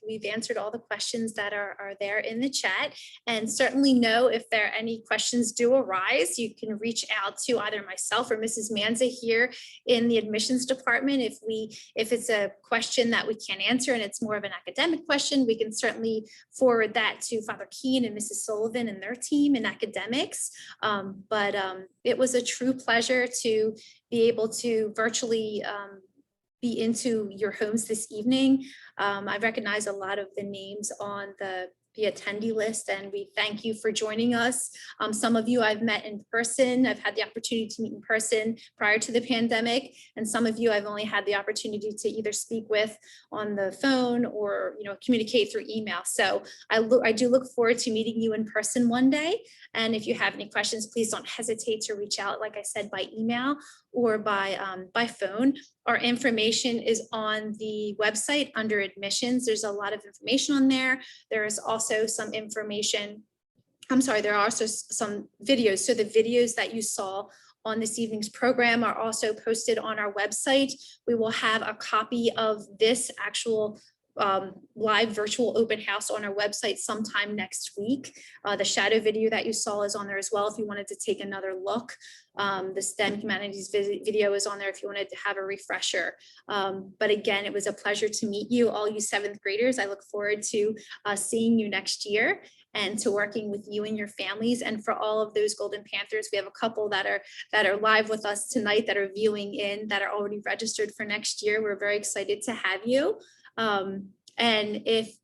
we've answered all the questions that are there in the chat, and certainly know if there are any questions do arise, you can reach out to either myself or Mrs. Manza here in the admissions department. If it's a question that we can't answer and it's more of an academic question, we can certainly forward that to Father Keene and Mrs. Sullivan and their team in academics. But it was a true pleasure to be able to virtually be into your homes this evening. I recognize a lot of the names on the attendee list, and we thank you for joining us. Some of you I've met in person. I've had the opportunity to meet in person prior to the pandemic, and some of you I've only had the opportunity to either speak with on the phone or communicate through email. So I do look forward to meeting you in person one day. And if you have any questions, please don't hesitate to reach out, like I said, by email or by phone. Our information is on the website under admissions. There's a lot of information on there. There is also some information. There are also some videos. So the videos that you saw on this evening's program are also posted on our website. We will have a copy of this actual live virtual open house on our website sometime next week. The shadow video that you saw is on there as well if you wanted to take another look. The STEM Humanities video is on there if you wanted to have a refresher. But again, it was a pleasure to meet you, all you 7th graders. I look forward to seeing you next year and to working with you and your families. And for all of those Golden Panthers, we have a couple that are live with us tonight that are viewing in, that are already registered for next year. We're very excited to have you. And if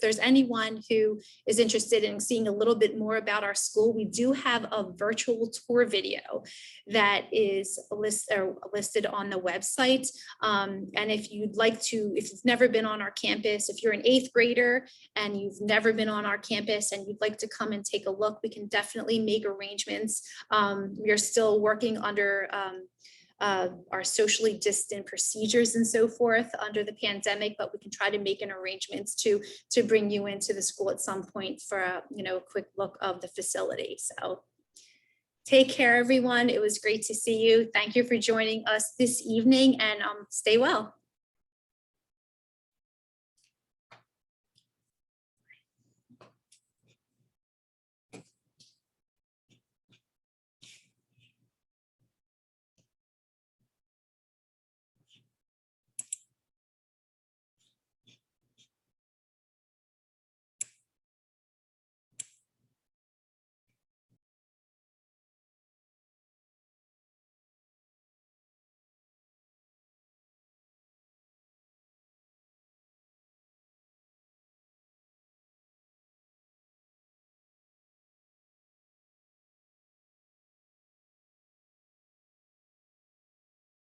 there's anyone who is interested in seeing a little bit more about our school, we do have a virtual tour video that is listed on the website. And if you'd like to, if you've never been on our campus, if you're an 8th grader and you've never been on our campus and you'd like to come and take a look, we can definitely make arrangements. We are still working under our socially distant procedures and so forth under the pandemic, but we can try to make an arrangements to bring you into the school at some point for a quick look of the facility. So take care, everyone. It was great to see you. Thank you for joining us this evening, and stay well.